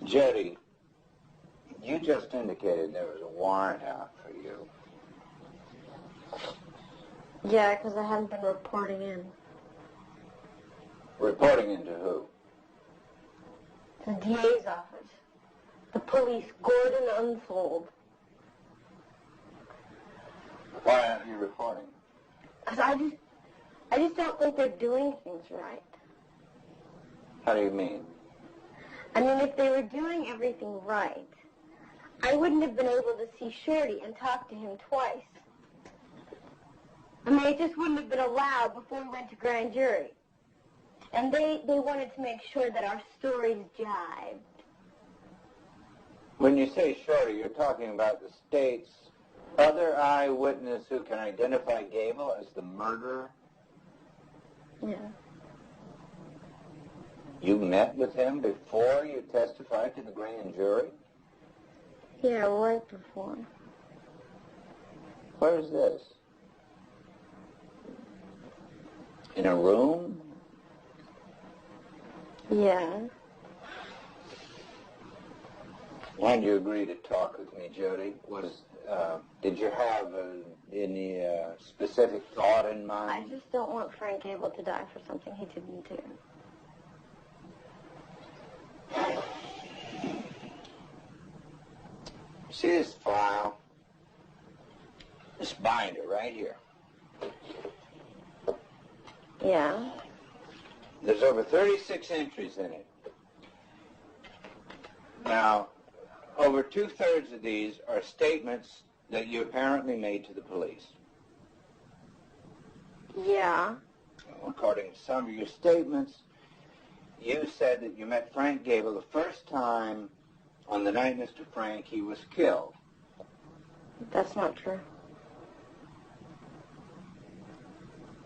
Jody, you just indicated there was a warrant out for you. Yeah, because I hadn't been reporting in. Reporting into who? The DA's office. The police, Gordon Unsold. Why aren't you reporting? Because I just don't think they're doing things right. How do you mean? I mean, if they were doing everything right, I wouldn't have been able to see Shorty and talk to him twice. I mean, it just wouldn't have been allowed before we went to grand jury. And they wanted to make sure that our stories jived. When you say Shorty, you're talking about the state's other eyewitness who can identify Gable as the murderer? Yeah. You met with him before you testified to the grand jury? Yeah, right before. Where is this? In a room? Yeah. Why did you agree to talk with me, Jody? Did you have any specific thought in mind? I just don't want Frank Gable to die for something he didn't do. See this file? This binder right here. Yeah. There's over 36 entries in it. Now, over 2/3 of these are statements that you apparently made to the police. Yeah. According to some of your statements, you said that you met Frank Gable the first time on the night Mr. Frankie was killed. That's not true.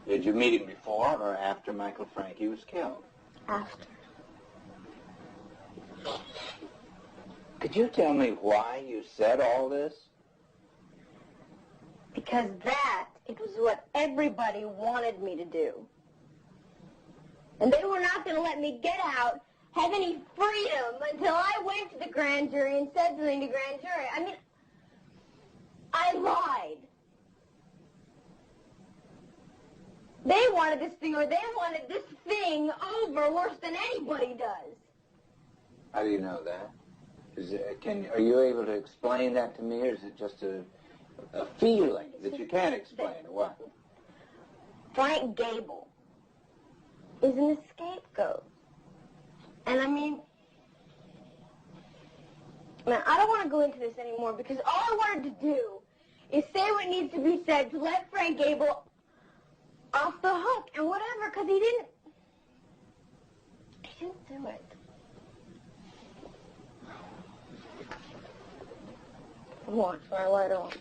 Did you meet him before or after Michael Frankie was killed? After. Could you tell me why you said all this? Because it was what everybody wanted me to do. And they were not going to let me get out, have any freedom, until I went to the grand jury and said something to grand jury. I mean, I lied. They wanted this thing over worse than anybody does. How do you know that? Are you able to explain that to me, or is it just a feeling that you can't explain, or what? Frank Gable is an scapegoat. And I mean, man, I don't want to go into this anymore because all I wanted to do is say what needs to be said to let Frank Gable off the hook and whatever, because he didn't do it. Watch my light on.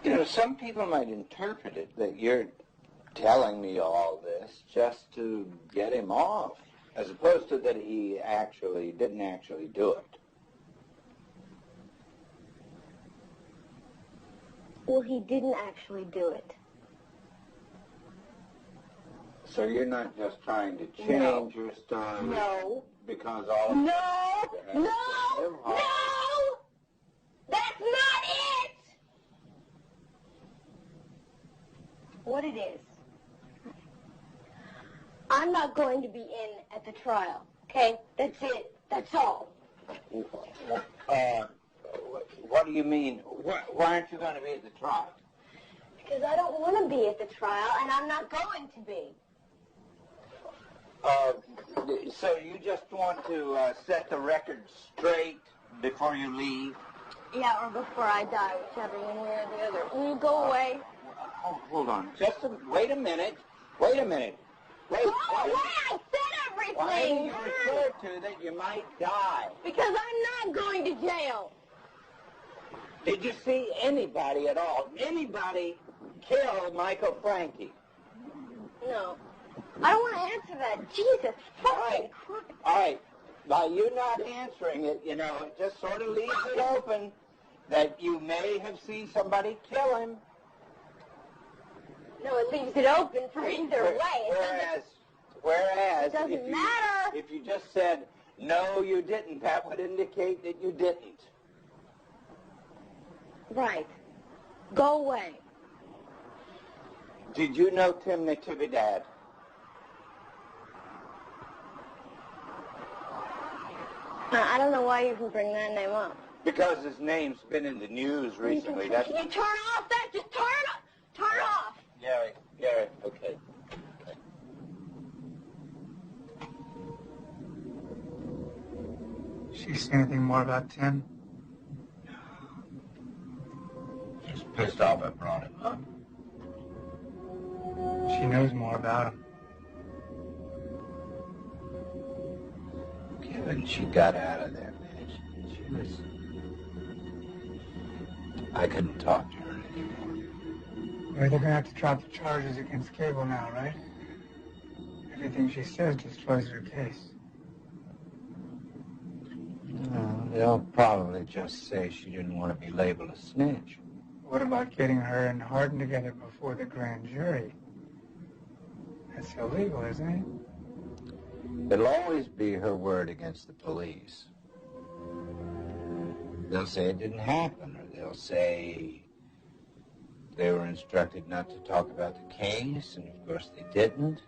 You know, some people might interpret it that you're telling me all this just to get him off, as opposed to that he didn't actually do it. Well, he didn't actually do it. So you're not just trying to change your story? No. Because all of No! That's not it! what it is. I'm not going to be in at the trial, okay? That's it. That's all. What do you mean? Why aren't you going to be at the trial? Because I don't want to be at the trial, and I'm not going to be. So you just want to set the record straight before you leave? Yeah, or before I die, whichever one way or the other. Will you go away? Hold on. Wait a minute. Wait a minute. Go away! I said everything! Why do you refer to that you might die? Because I'm not going to jail. Did you see anybody at all? Anybody kill Michael Frankie? No. I don't want to answer that. Jesus fucking Christ. All right. By you not answering it, you know, it just sort of leaves it open that you may have seen somebody kill him. No, it leaves it open for either way. Whereas, it doesn't matter. If you just said, no, you didn't, that would indicate that you didn't. Right. Go away. Did you know Tim Natividad? I don't know why you even bring that name up. Because his name's been in the news recently. Can you turn off that? Just turn it off. Turn it off. Gary, okay. She say anything more about Tim? She's pissed off I brought him up. She knows more about him. Kevin, she got out of there, man. She was... I couldn't talk to her anymore. Well, they're going to have to drop the charges against Cable now, right? Everything she says destroys her case. They'll probably just say she didn't want to be labeled a snitch. What about getting her and Hardin together before the grand jury? That's illegal, isn't it? It'll always be her word against the police. They'll say it didn't happen, or they'll say they were instructed not to talk about the case, and of course they didn't.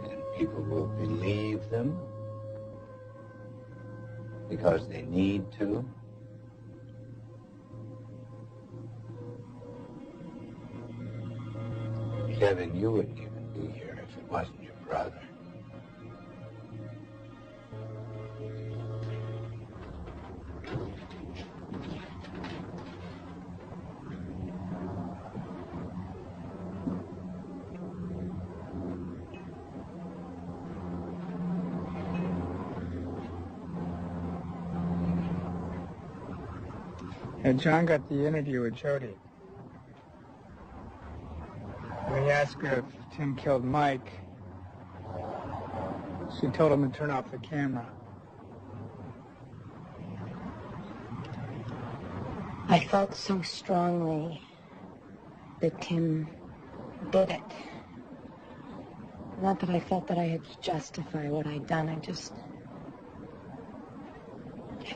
And people will believe them because they need to. Kevin, you wouldn't even be here if it wasn't your brother. And John got the interview with Jody. When he asked her if Tim killed Mike, she told him to turn off the camera. I felt so strongly that Tim did it. Not that I felt that I had to justify what I'd done. I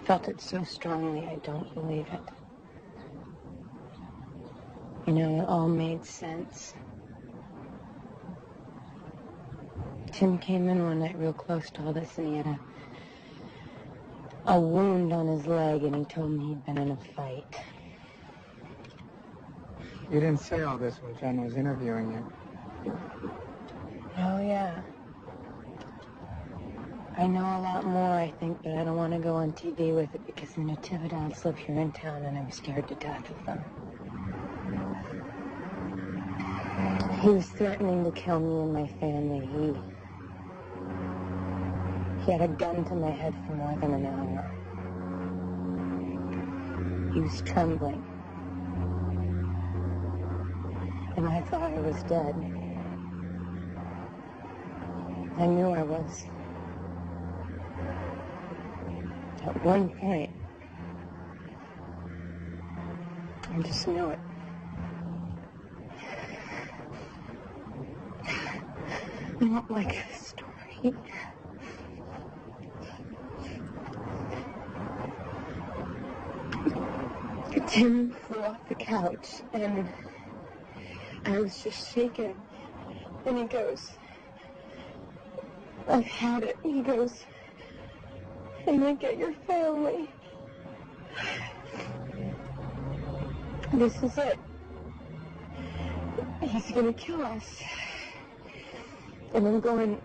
felt it so strongly I don't believe it. You know, it all made sense. Tim came in one night real close to all this, and he had a wound on his leg, and he told me he'd been in a fight. You didn't say all this when John was interviewing you. Oh, yeah. I know a lot more, I think, but I don't want to go on TV with it because the Natividads live here in town, and I'm scared to death of them. He was threatening to kill me and my family. He had a gun to my head for more than an hour. He was trembling. And I thought I was dead. I knew I was. At one point, I just knew it. I don't like this story. Tim flew off the couch, and I was just shaking. And he goes, I've had it. He goes, and I get your family. This is it. He's gonna kill us. And I'm going,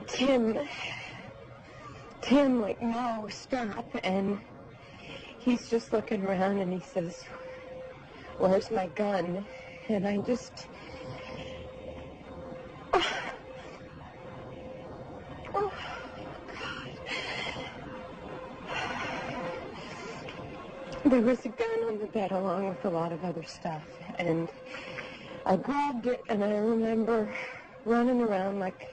Tim, like, no, stop. And he's just looking around and he says, where's my gun? And I just, oh, God. There was a gun on the bed along with a lot of other stuff. And I grabbed it and I remember running around like,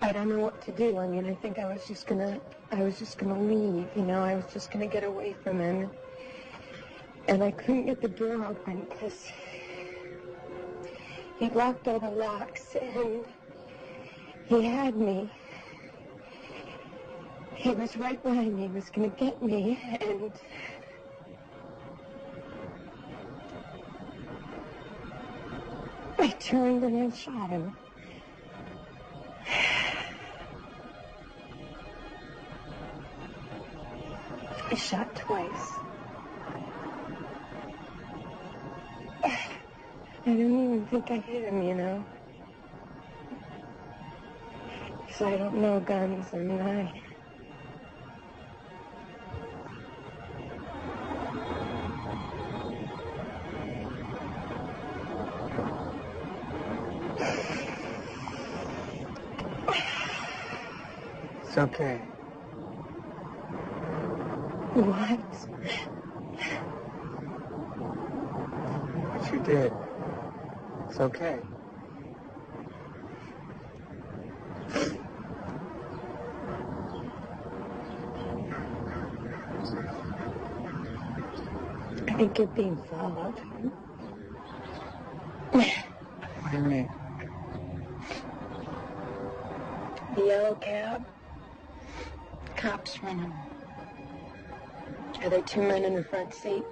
I don't know what to do. I mean, I think I was just gonna leave, you know, I was just gonna get away from him. And I couldn't get the door open because he locked all the locks and he had me. He was right behind me, he was gonna get me, and I turned and I shot him. I shot twice. I don't even think I hit him, you know. Because I don't know guns, I mean, It's okay. What? What you did. It's okay. I think you're being followed. What do you mean? The yellow cab. Cops running. Are there two men in the front seat?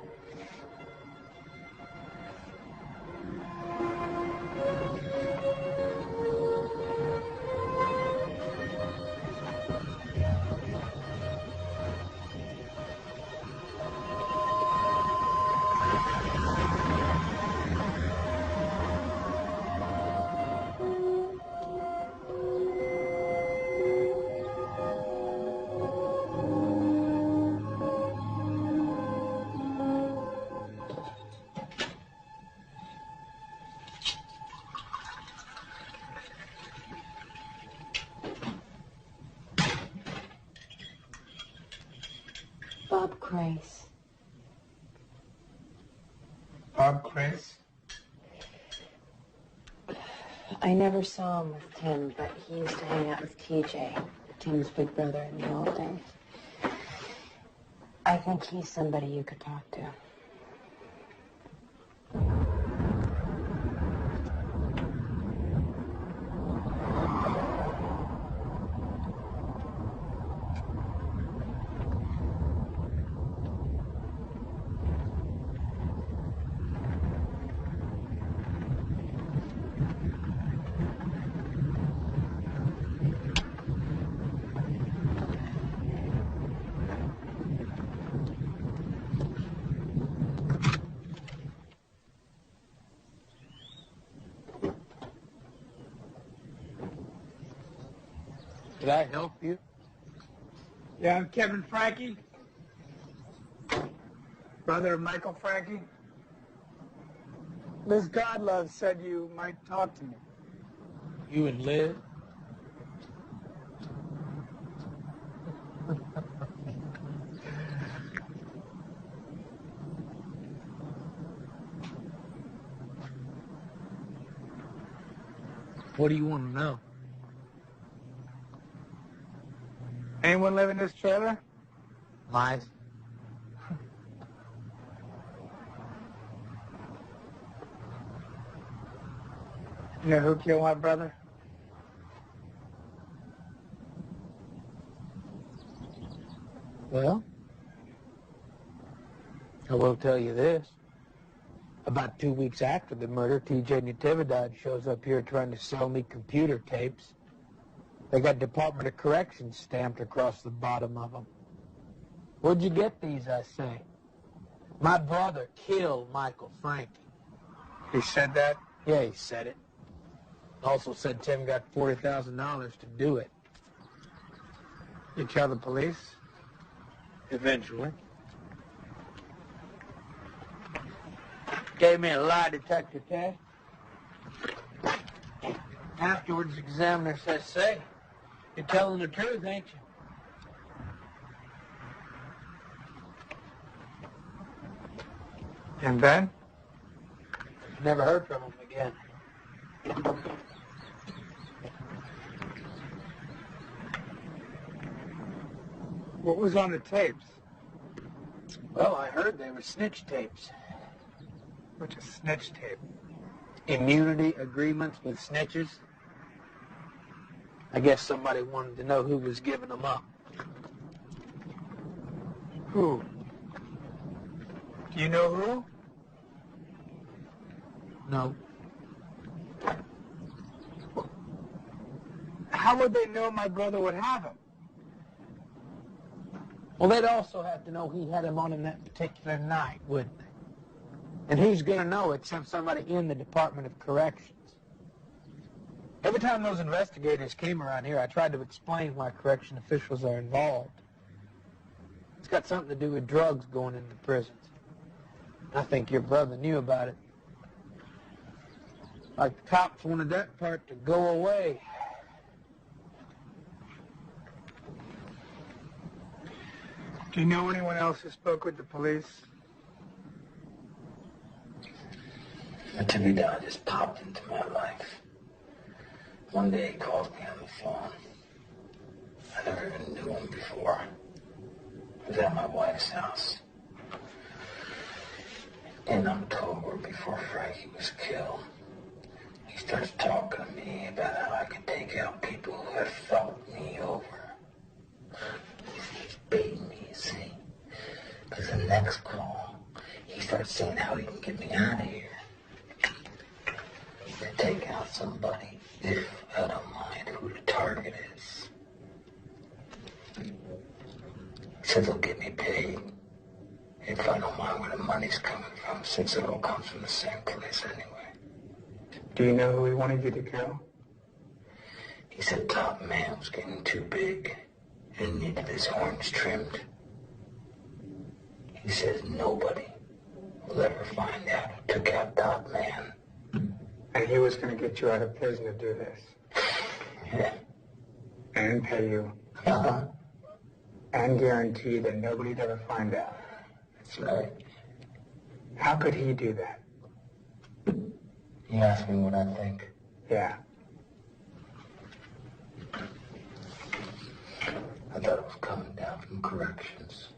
Bob Crace. Bob Crace? I never saw him with Tim, but he used to hang out with TJ, Tim's big brother in the old days. I think he's somebody you could talk to. Did I help you? Yeah, I'm Kevin Frankie, brother of Michael Frankie. Liz Godlove said you might talk to me. You and Liz? What do you want to know? Anyone live in this trailer? Lies. You know who killed my brother? Well, I will tell you this. About 2 weeks after the murder, T.J. Natividad shows up here trying to sell me computer tapes. They got Department of Corrections stamped across the bottom of them. Where'd you get these, I say? My brother killed Michael Frankie. He said that? Yeah, he said it. Also said Tim got $40,000 to do it. You tell the police? Eventually. Gave me a lie detector test. Afterwards, the examiner says, say, you're telling the truth, ain't you? And then? Never heard from him again. What was on the tapes? Well, I heard they were snitch tapes. What's a snitch tape? Immunity agreements with snitches. I guess somebody wanted to know who was giving them up. Who? Do you know who? No. How would they know my brother would have him? Well, they'd also have to know he had him on him that particular night, wouldn't they? And who's going to know except somebody in the Department of Corrections? Every time those investigators came around here, I tried to explain why correction officials are involved. It's got something to do with drugs going into prisons. I think your brother knew about it. Like the cops wanted that part to go away. Do you know anyone else who spoke with the police? Natividad just popped into my life. One day he called me on the phone. I never even knew him before. I was at my wife's house. In October, before Frankie was killed, he starts talking to me about how I could take out people who have fucked me over. He's baiting me, you see. Because the next call, he starts saying how he can get me out of here. To take out somebody, if I don't mind who the target is. He says he'll get me paid if I don't mind where the money's coming from, since it all comes from the same place anyway. Do you know who he wanted you to kill? He said Top Man was getting too big and needed his horns trimmed. He says nobody will ever find out who took out Top Man. And he was going to get you out of prison to do this. Yeah. And pay you. And guarantee that nobody'd ever find out. That's right. How could he do that? You ask me what I think. Yeah. I thought it was coming down from corrections.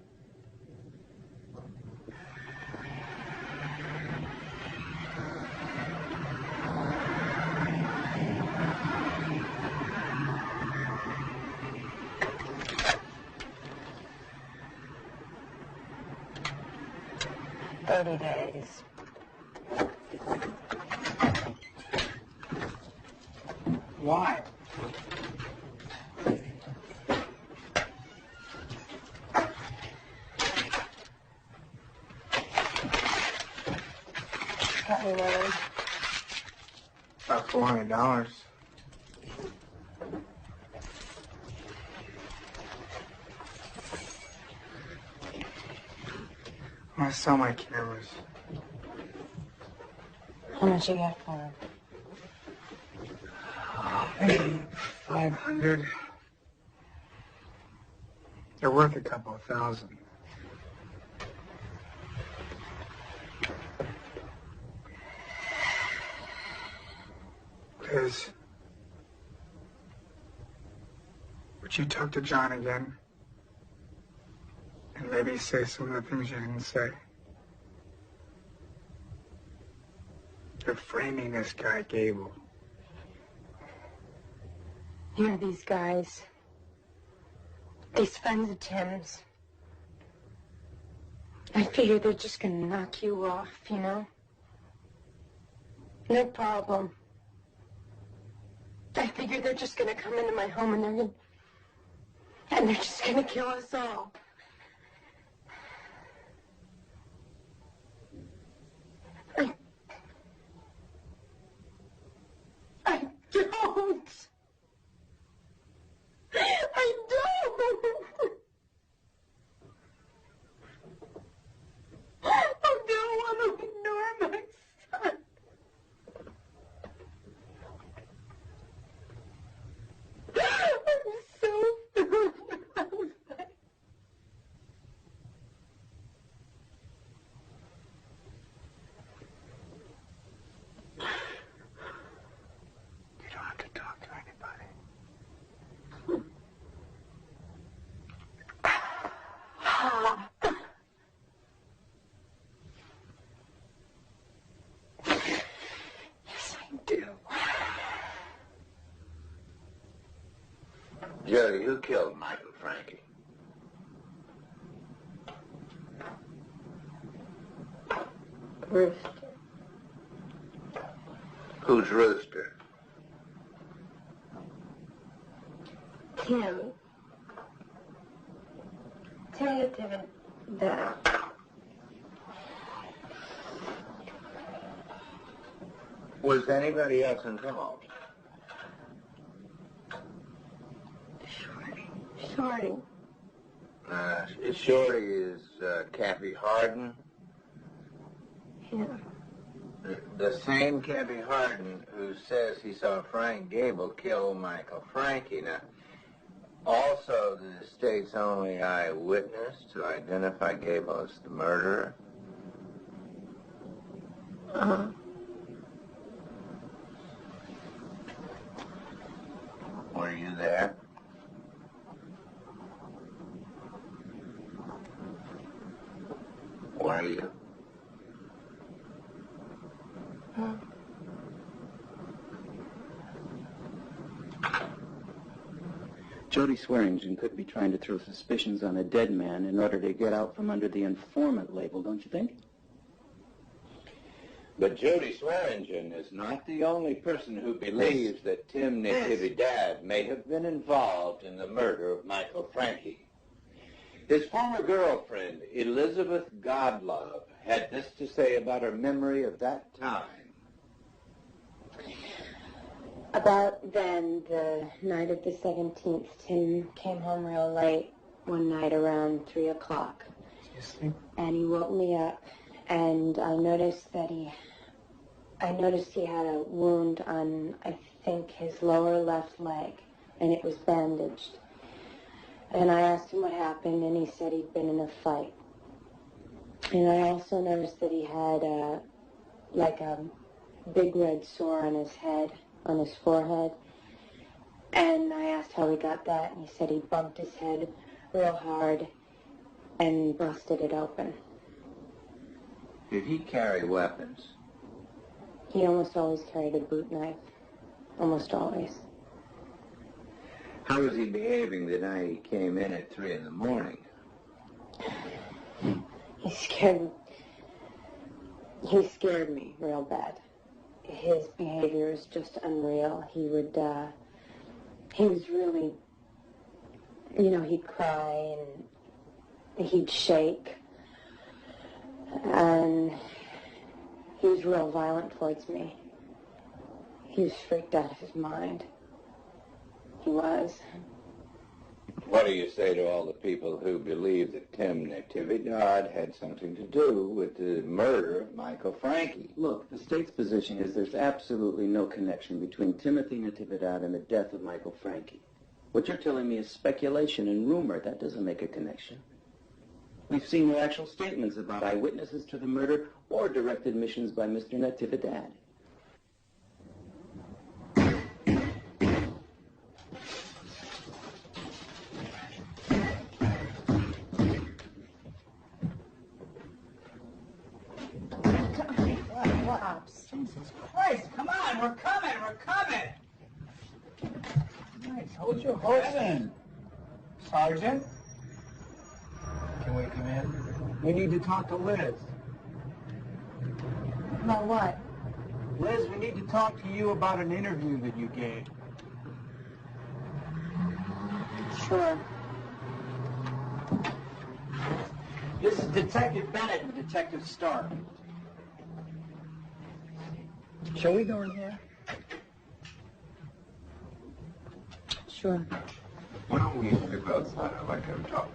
Days. Why? Got any money? About $400. I sell my cameras. How much you got for them? Maybe 500. They're worth a couple of thousand. Liz, would you talk to John again? And maybe say some of the things you didn't say? You're framing this guy, Gable. You know, these guys, these friends of Tim's, I figure they're just gonna knock you off, you know? No problem. I figured they're just gonna come into my home and they're just gonna kill us all. I don't. I don't. I don't want to ignore my son. I'm so filled with that. You don't have to talk to anybody. Yes, I do. Jody, who killed Michael Frankie? Rooster. Who's Rooster? Tim. Tim the Dad. Was anybody else involved? Shorty. Shorty is Kathy Harden. Yeah. The same Kathy Harden who says he saw Frank Gable kill Michael Frankie. Now, also the state's only eyewitness to identify Gable as the murderer. Uh-huh. Were you there? Were you? Jody Swearingen could be trying to throw suspicions on a dead man in order to get out from under the informant label, don't you think? But Jody Swearingen is not the only person who believes that Tim Natividad may have been involved in the murder of Michael Frankie. His former girlfriend, Elizabeth Godlove, had this to say about her memory of that time. About then, the night of the 17th, Tim came home real late one night around 3 o'clock. And he woke me up, and I noticed he had a wound on, I think, his lower left leg, and it was bandaged. And I asked him what happened, and he said he'd been in a fight. And I also noticed that he had a big red sore on his head, on his forehead. And I asked how he got that, and he said he bumped his head real hard and busted it open. Did he carry weapons? He almost always carried a boot knife. Almost always. How was he behaving the night he came in at 3 in the morning? He scared me real bad. His behavior was just unreal. He was really, he'd cry and he'd shake. And he was real violent towards me. He was freaked out of his mind. He was. What do you say to all the people who believe that Tim Natividad had something to do with the murder of Michael Frankie? Look, the state's position is there's absolutely no connection between Timothy Natividad and the death of Michael Frankie. What you're telling me is speculation and rumor. That doesn't make a connection. We've seen no actual statements about eyewitnesses to the murder or direct admissions by Mr. Natividad. Jesus Christ, come on, we're coming. Nice, hold your horse. Sergeant? Can we come in? We need to talk to Liz. About what? Liz, we need to talk to you about an interview that you gave. Sure. This is Detective Bennett and Detective Stark. Shall we go in there? Sure. Why don't we step outside? I'd like to have a talk.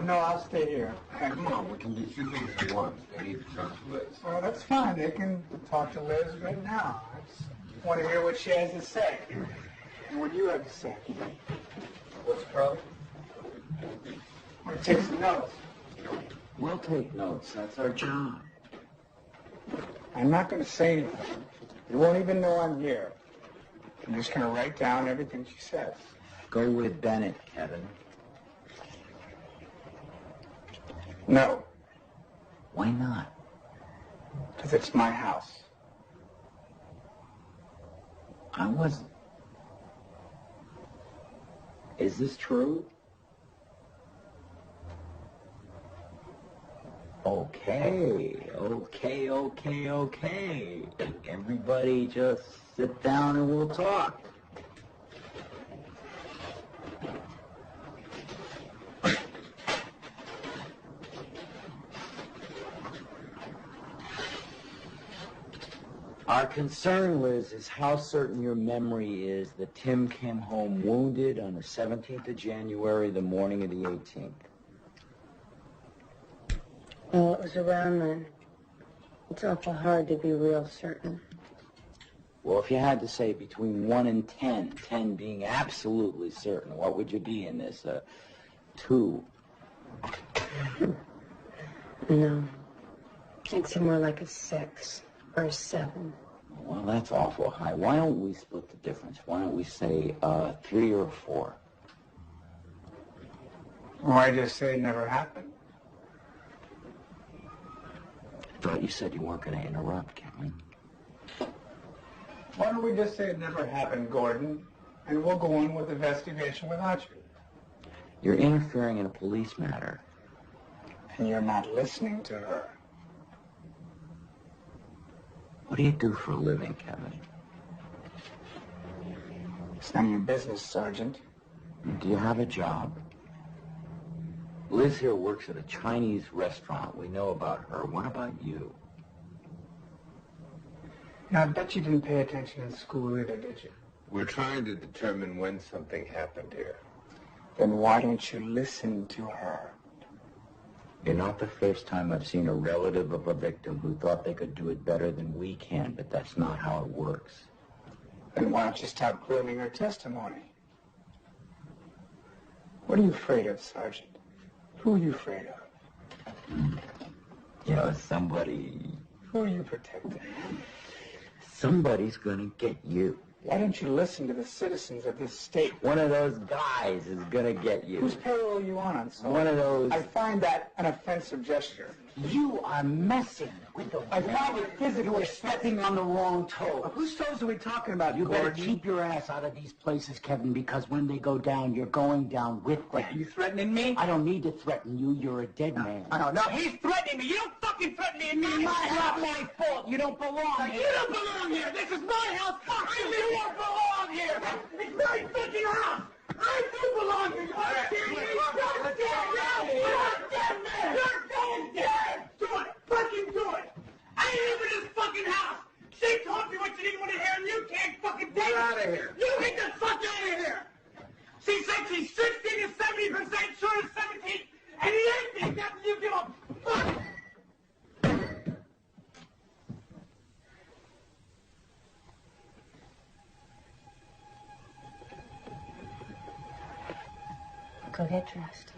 No, I'll stay here. Come on, we can do two things at once. They need to talk to Liz. Well, that's fine. They can talk to Liz right now. I just want to hear what she has to say and what you have to say. What's the problem? I want to take some notes. We'll take notes. That's our job. I'm not going to say anything. You won't even know I'm here. I'm just going to write down everything she says. Go with Bennett, Kevin. No, Why not? because it's my house. I wasn't. Is this true? Okay. Everybody just sit down and we'll talk. Our concern, Liz, is how certain your memory is that Tim came home wounded on the 17th of January, the morning of the 18th. Well, it was around then. It's awful hard to be real certain. Well, if you had to say between 1 and 10, 10 being absolutely certain, what would you be in this? 2? No. It's more like a 6 or a 7. Well, that's awful high. Why don't we split the difference? Why don't we say 3 or 4? Why just say it never happened? I thought you said you weren't going to interrupt, Kevin. Why don't we just say it never happened, Gordon, and we'll go on with the investigation without you. You're interfering in a police matter. And you're not listening to her. What do you do for a living, Kevin? It's none of your business, Sergeant. Do you have a job? Liz here works at a Chinese restaurant. We know about her. What about you? Now, I bet you didn't pay attention in school either, did you? We're trying to determine when something happened here. Then why don't you listen to her? You're not the first time I've seen a relative of a victim who thought they could do it better than we can, but that's not how it works. Then why don't you stop grooming her testimony? What are you afraid of, Sergeant? Who are you afraid of? You know, somebody... Who are you protecting? Somebody's gonna get you. Why don't you listen to the citizens of this state? One of those guys is gonna get you. Whose payroll are you on, Sergeant? One of those... I find that an offensive gesture. You are messing with the... I find it physically... stepping on the wrong toe. Whose toes are we talking about, You better Gordon? keep your ass out of these places, Kevin, because when they go down, you're going down with them. You threatening me? I don't need to threaten you. You're a dead man. I don't know. He's threatening me. You don't fucking threaten me in my It's house. not my fault. You don't belong You here. don't belong here. This is my house. Fuck you. You don't belong here. It's my fucking house. I do belong here. You're dead. You're dead, man. You're fucking dead. Do it. Fucking do it. I ain't even in this fucking house. She told me what she didn't want to hear, and you can't fucking take it. Get out of here. You get the fuck out of here. She said she's 60 to 70% sure of 17, and the 18 after you give a fuck. Go get dressed.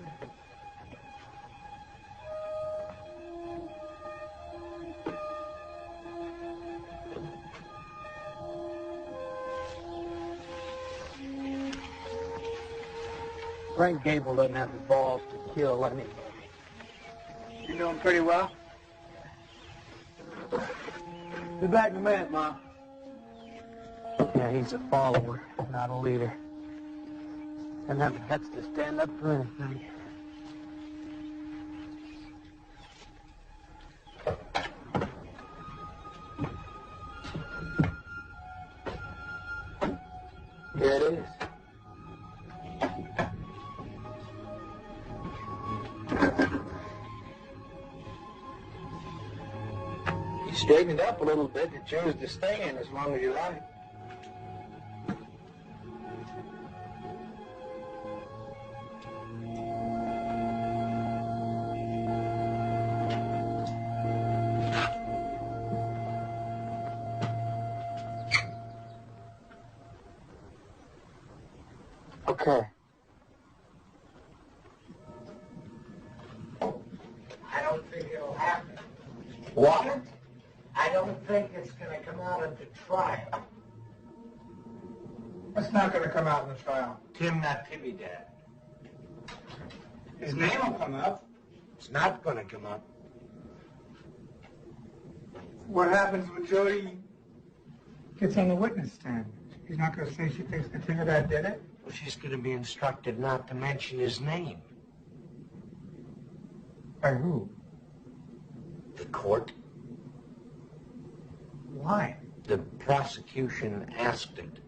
Frank Gable doesn't have the balls to kill anybody. You doing pretty well? Be back in a minute, Mom. Yeah, he's a follower, not a leader. Doesn't have the guts to stand up for anything. You straightened up a little bit to choose to stay in as long as you like. Okay. I don't think it'll happen. What? I don't think it's going to come out at the trial. What's not going to come out in the trial? Tim, not Timmy, Dad. His name will come up. It's not going to come up. What happens when Jody gets on the witness stand? He's not going to say she thinks Natividad did it? Well, she's going to be instructed not to mention his name. By who? The court. Why? The prosecution asked it.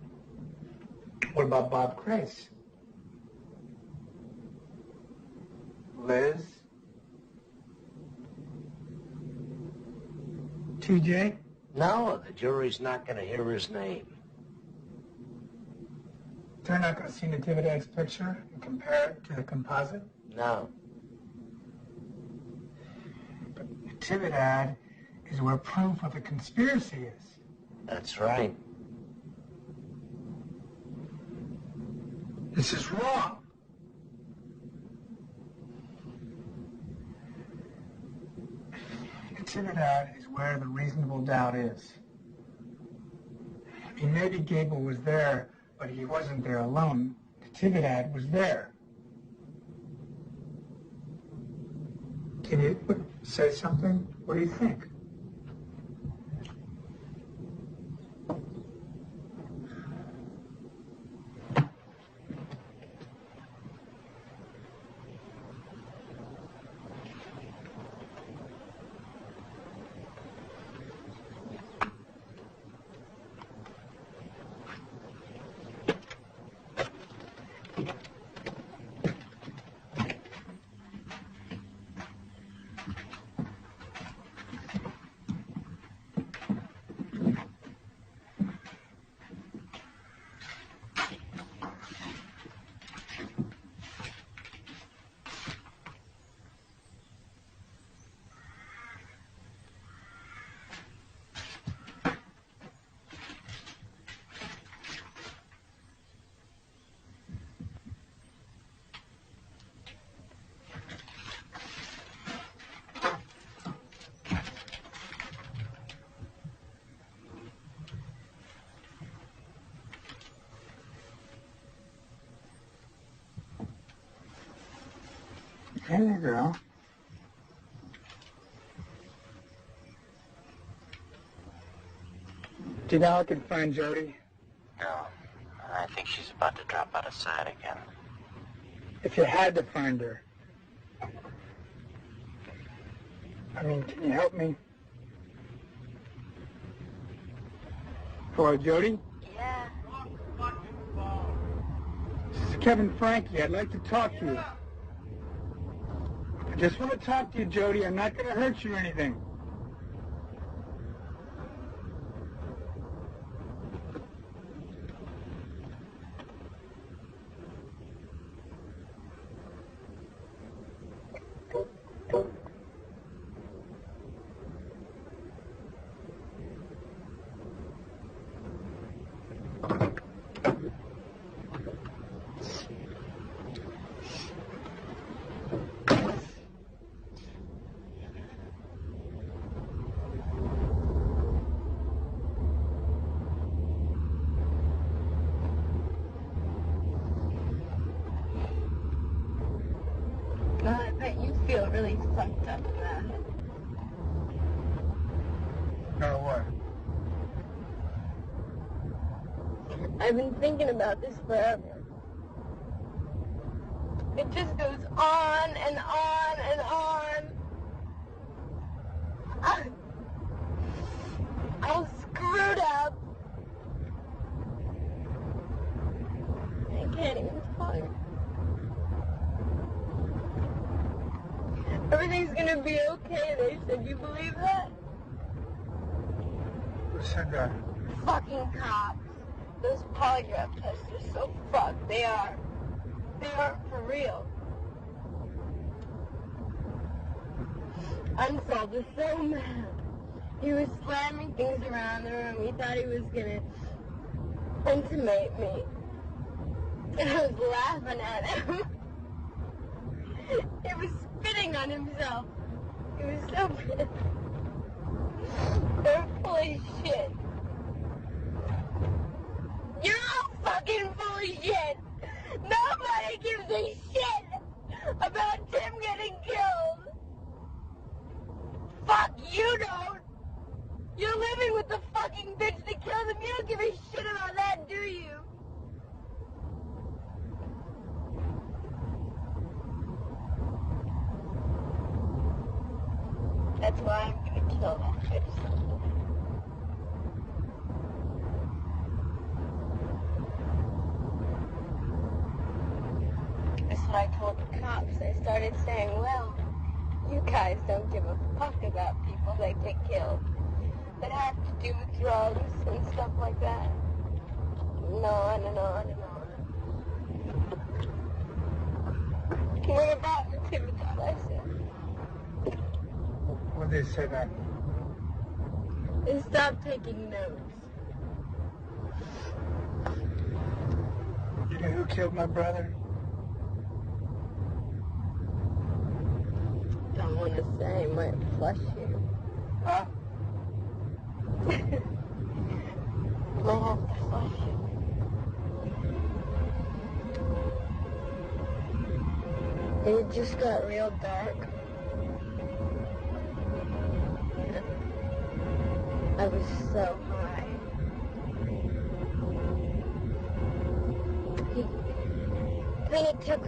What about Bob Crace? Liz? TJ? No, the jury's not going to hear his name. They're not going to see Natividad's picture and compare it to the composite? No. But Natividad is where proof of the conspiracy is. That's right. This is wrong. Natividad is where the reasonable doubt is. I mean, maybe Gable was there, but he wasn't there alone. Natividad was there. Can you say something? What do you think? There you go. Do you know I can find Jody? No, I think she's about to drop out of sight again. If you had to find her, I mean, can you help me? Hello, Jody? Yeah. This is Kevin Frankie. I'd like to talk to you. I just want to talk to you, Jody. I'm not going to hurt you or anything. God, I bet you feel really fucked up about it. No, what? I've been thinking about this forever. It just goes on and on and on. I'm screwed up. I can't even talk. everything's gonna be okay. They said, you believe that? Who said that? Fucking cops. Those polygraph tests are so fucked. They are. They aren't for real. Unsolved was so mad. He was slamming things around the room. He thought he was gonna intimidate me. And I was laughing at him. He was spitting on himself. He was so pissed. They're full of shit. You're all fucking full of shit. Nobody gives a shit about Tim getting killed. Fuck, you don't. You're living with the fucking bitch that killed him. You don't give a shit about that, do you? That's why I'm gonna kill that bitch. That's what I told the cops. I started saying, well, you guys don't give a fuck about people they get killed that have to do with drugs and stuff like that. And on and on and on. What about the Timothy? I said. What did they say then? They stopped taking notes. You know who killed my brother? Don't want to say, might flush you. Huh? Might have to flush you. It just got real dark. I was so high. He kind of took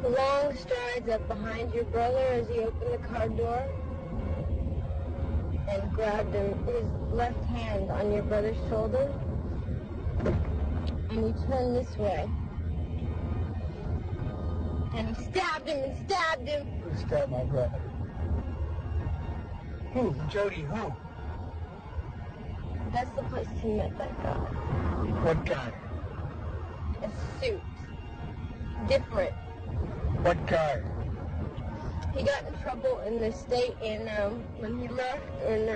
long strides up behind your brother as he opened the car door and grabbed his left hand on your brother's shoulder, and he turned this way. And he stabbed him and stabbed him. Who stabbed my brother? Who? Jody, who? That's the place he met that guy. What guy? A suit. Different. What guy? He got in trouble in the state when he left in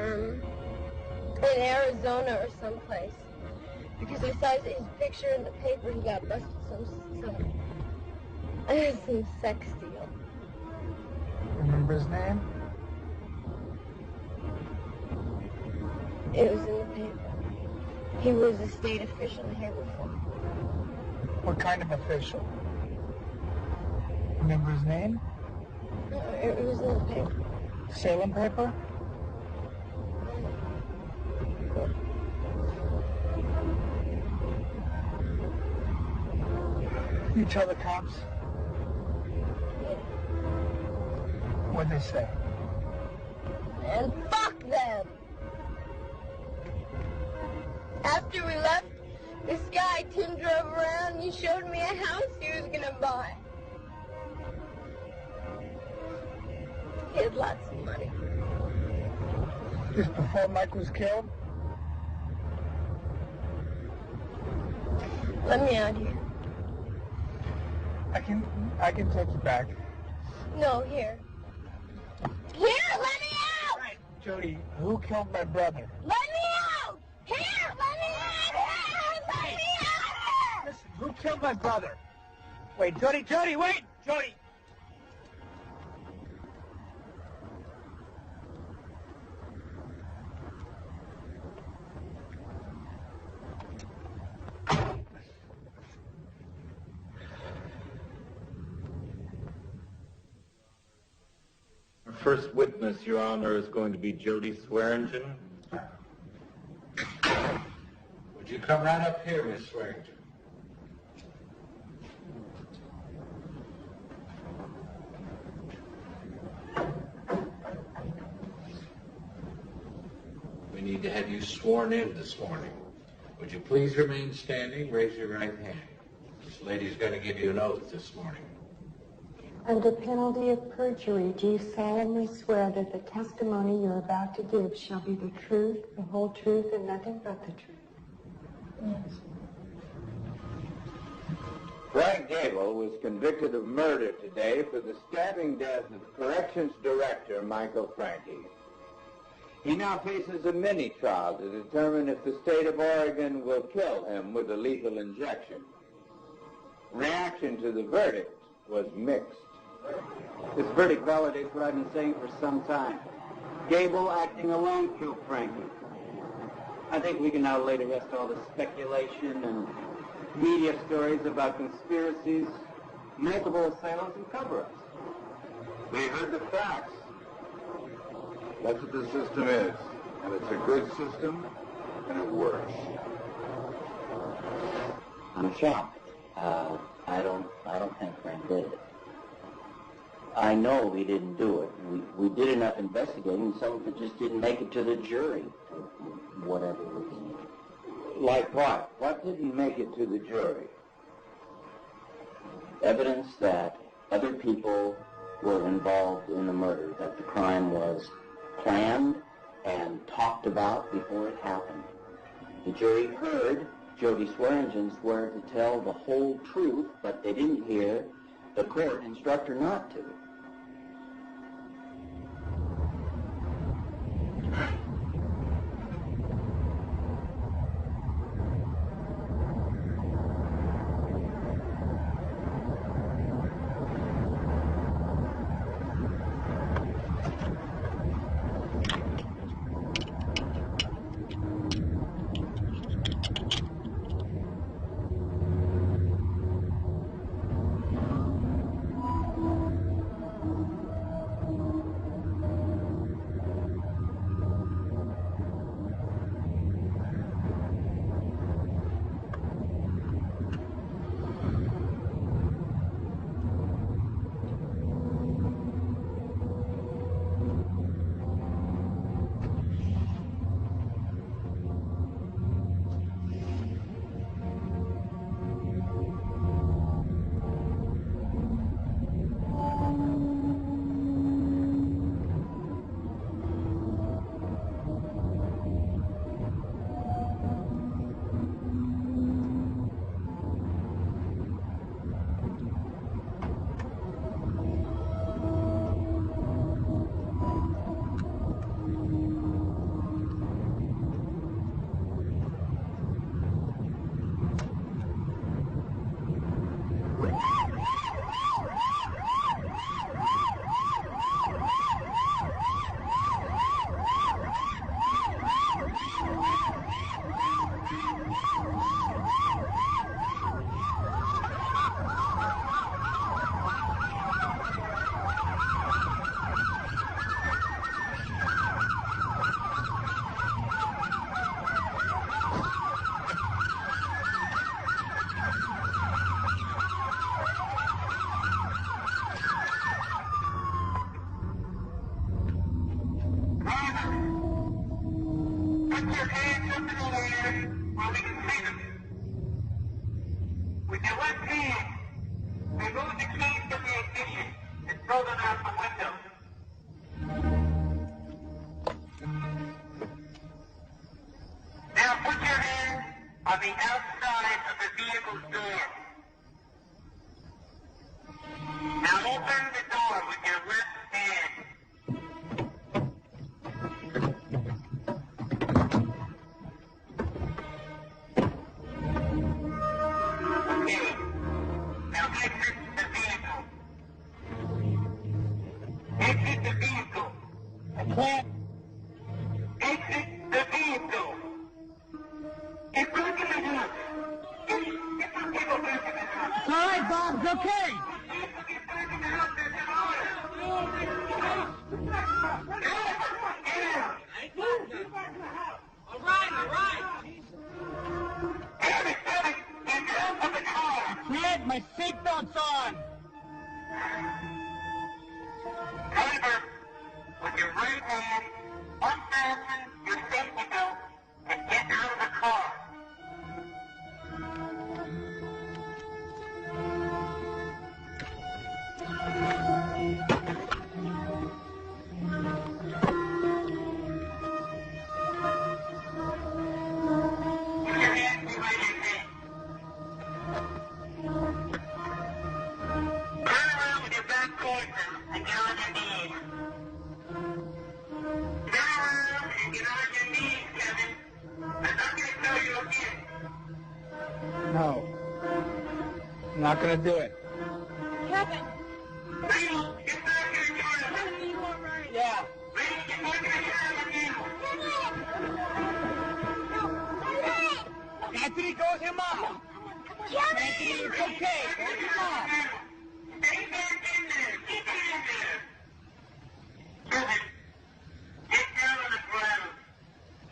Arizona or someplace. Because I saw his picture in the paper. He got busted some sex deal. Remember his name? It was in the paper. He was a state official here before. What kind of official? Remember his name? No, it was in the paper. Salem paper? You tell the cops? What'd they say? And fuck them! After we left, this guy, Tim, drove around and he showed me a house he was gonna buy. He had lots of money. Just before Mike was killed? Let me out here. I can take you back. No, here. Here, let me out! Right. Jody, who killed my brother? Let me out! Here, let me out! Here, let me out! Listen, who killed my brother? Wait, Jody, wait! Jody! Our first witness, Your Honor, is going to be Jody Swearingen. Would you come right up here, Miss Swearingen? We need to have you sworn in this morning. Would you please remain standing? Raise your right hand. This lady's going to give you an oath this morning. Under penalty of perjury, do you solemnly swear that the testimony you're about to give shall be the truth, the whole truth, and nothing but the truth? Yes. Frank Gable was convicted of murder today for the stabbing death of Corrections Director Michael Franke. He now faces a mini-trial to determine if the state of Oregon will kill him with a lethal injection. Reaction to the verdict was mixed. This verdict validates what I've been saying for some time. Gable, acting alone, killed Frankie. I think we can now lay to rest all the speculation and media stories about conspiracies, multiple assailants, and cover-ups. They heard the facts. That's what the system is. And it's a good system, and it works. I'm shocked. I don't think Frank did it. I know he didn't do it. We did enough investigating, some of it just didn't make it to the jury, whatever reason. Like what? What didn't make it to the jury? Evidence that other people were involved in the murder, that the crime was planned and talked about before it happened. The jury heard Jody Swearingen swear to tell the whole truth, but they didn't hear the court instruct her not to. My seatbelt's on! Driver, with your right hand, No. I'm not gonna do it. Kevin! Yeah. Anthony, go with your mom. Anthony, it's okay. Go with your mom.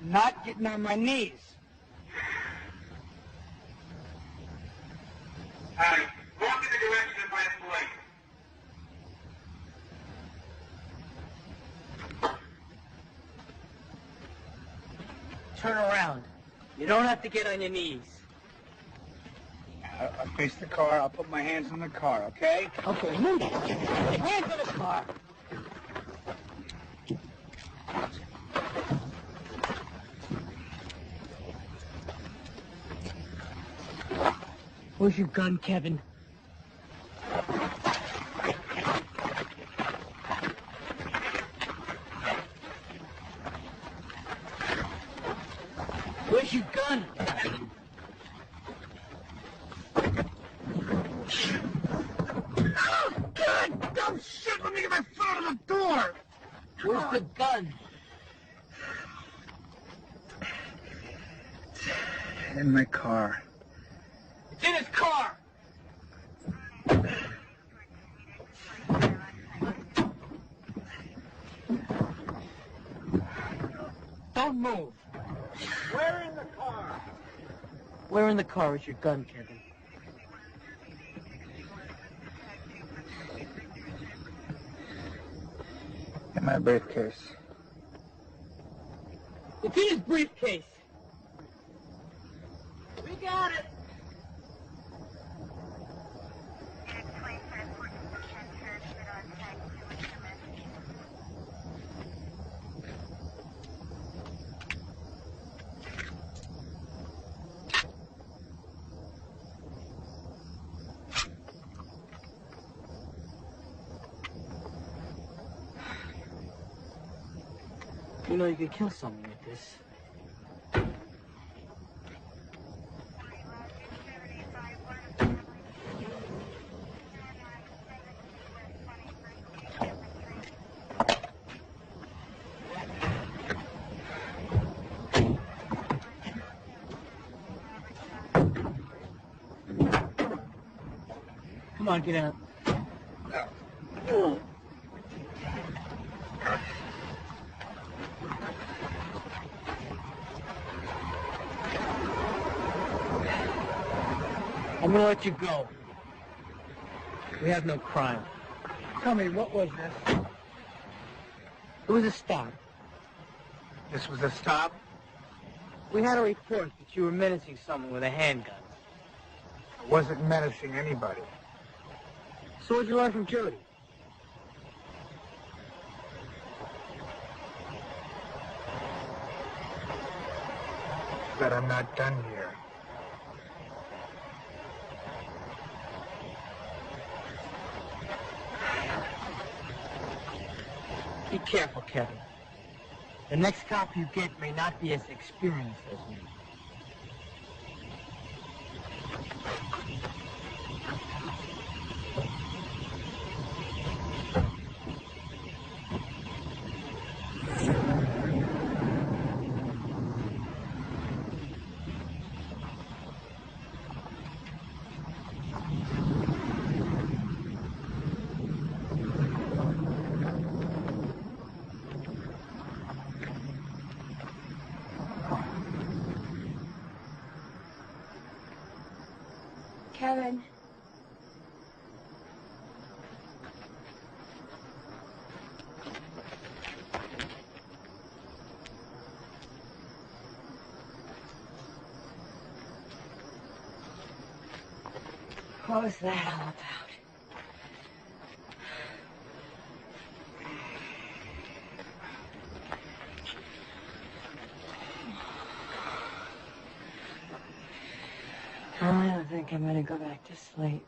Not getting on my knees. Walk in the direction of West Lake. Turn around. You don't have to get on your knees. I'll face the car. I'll put my hands on the car, okay? Okay, move. Hands on the car. Where's your gun, Kevin? Where's your gun? Oh, God! Oh, shit! Let me get my foot out of the door! Where's the gun? In my car. It's in his car! Don't move. Where in the car? Where in the car is your gun, Kevin? In my briefcase. It's in his briefcase. We got it. You know you could kill someone with this. Come on, get out. I'm gonna let you go. We have no crime. Tell me, what was this? It was a stop. This was a stop? We had a report that you were menacing someone with a handgun. I wasn't menacing anybody. So what'd you learn from Jody? That I'm not done here. Be careful, Kevin. The next cop you get may not be as experienced as me. Kevin. What was that all about? think I'm gonna go back to sleep.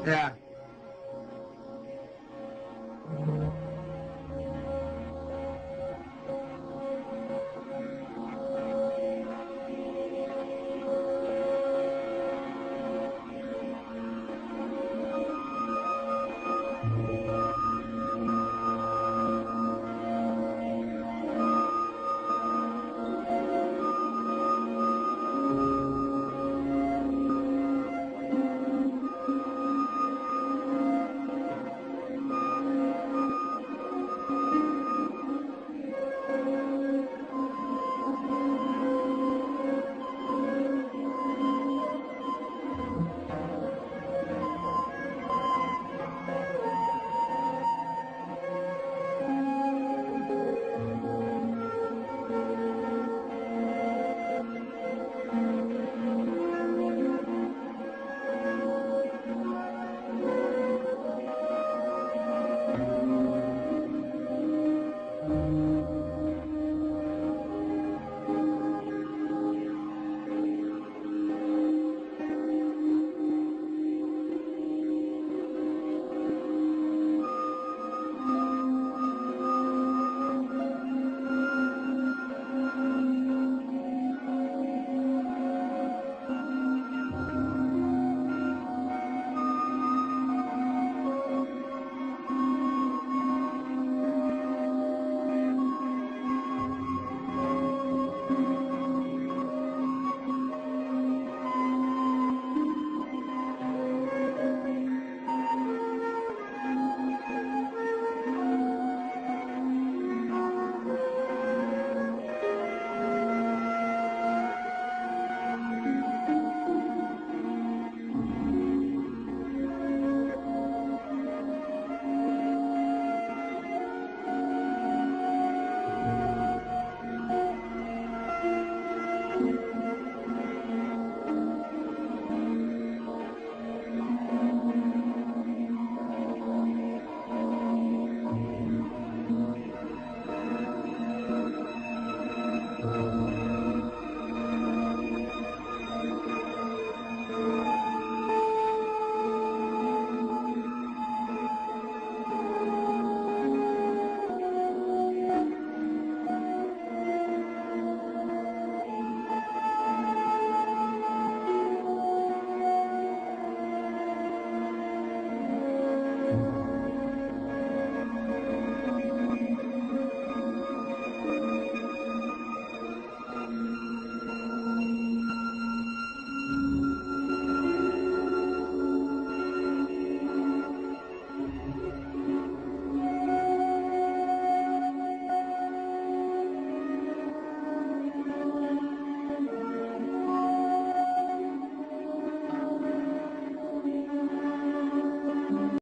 Yeah.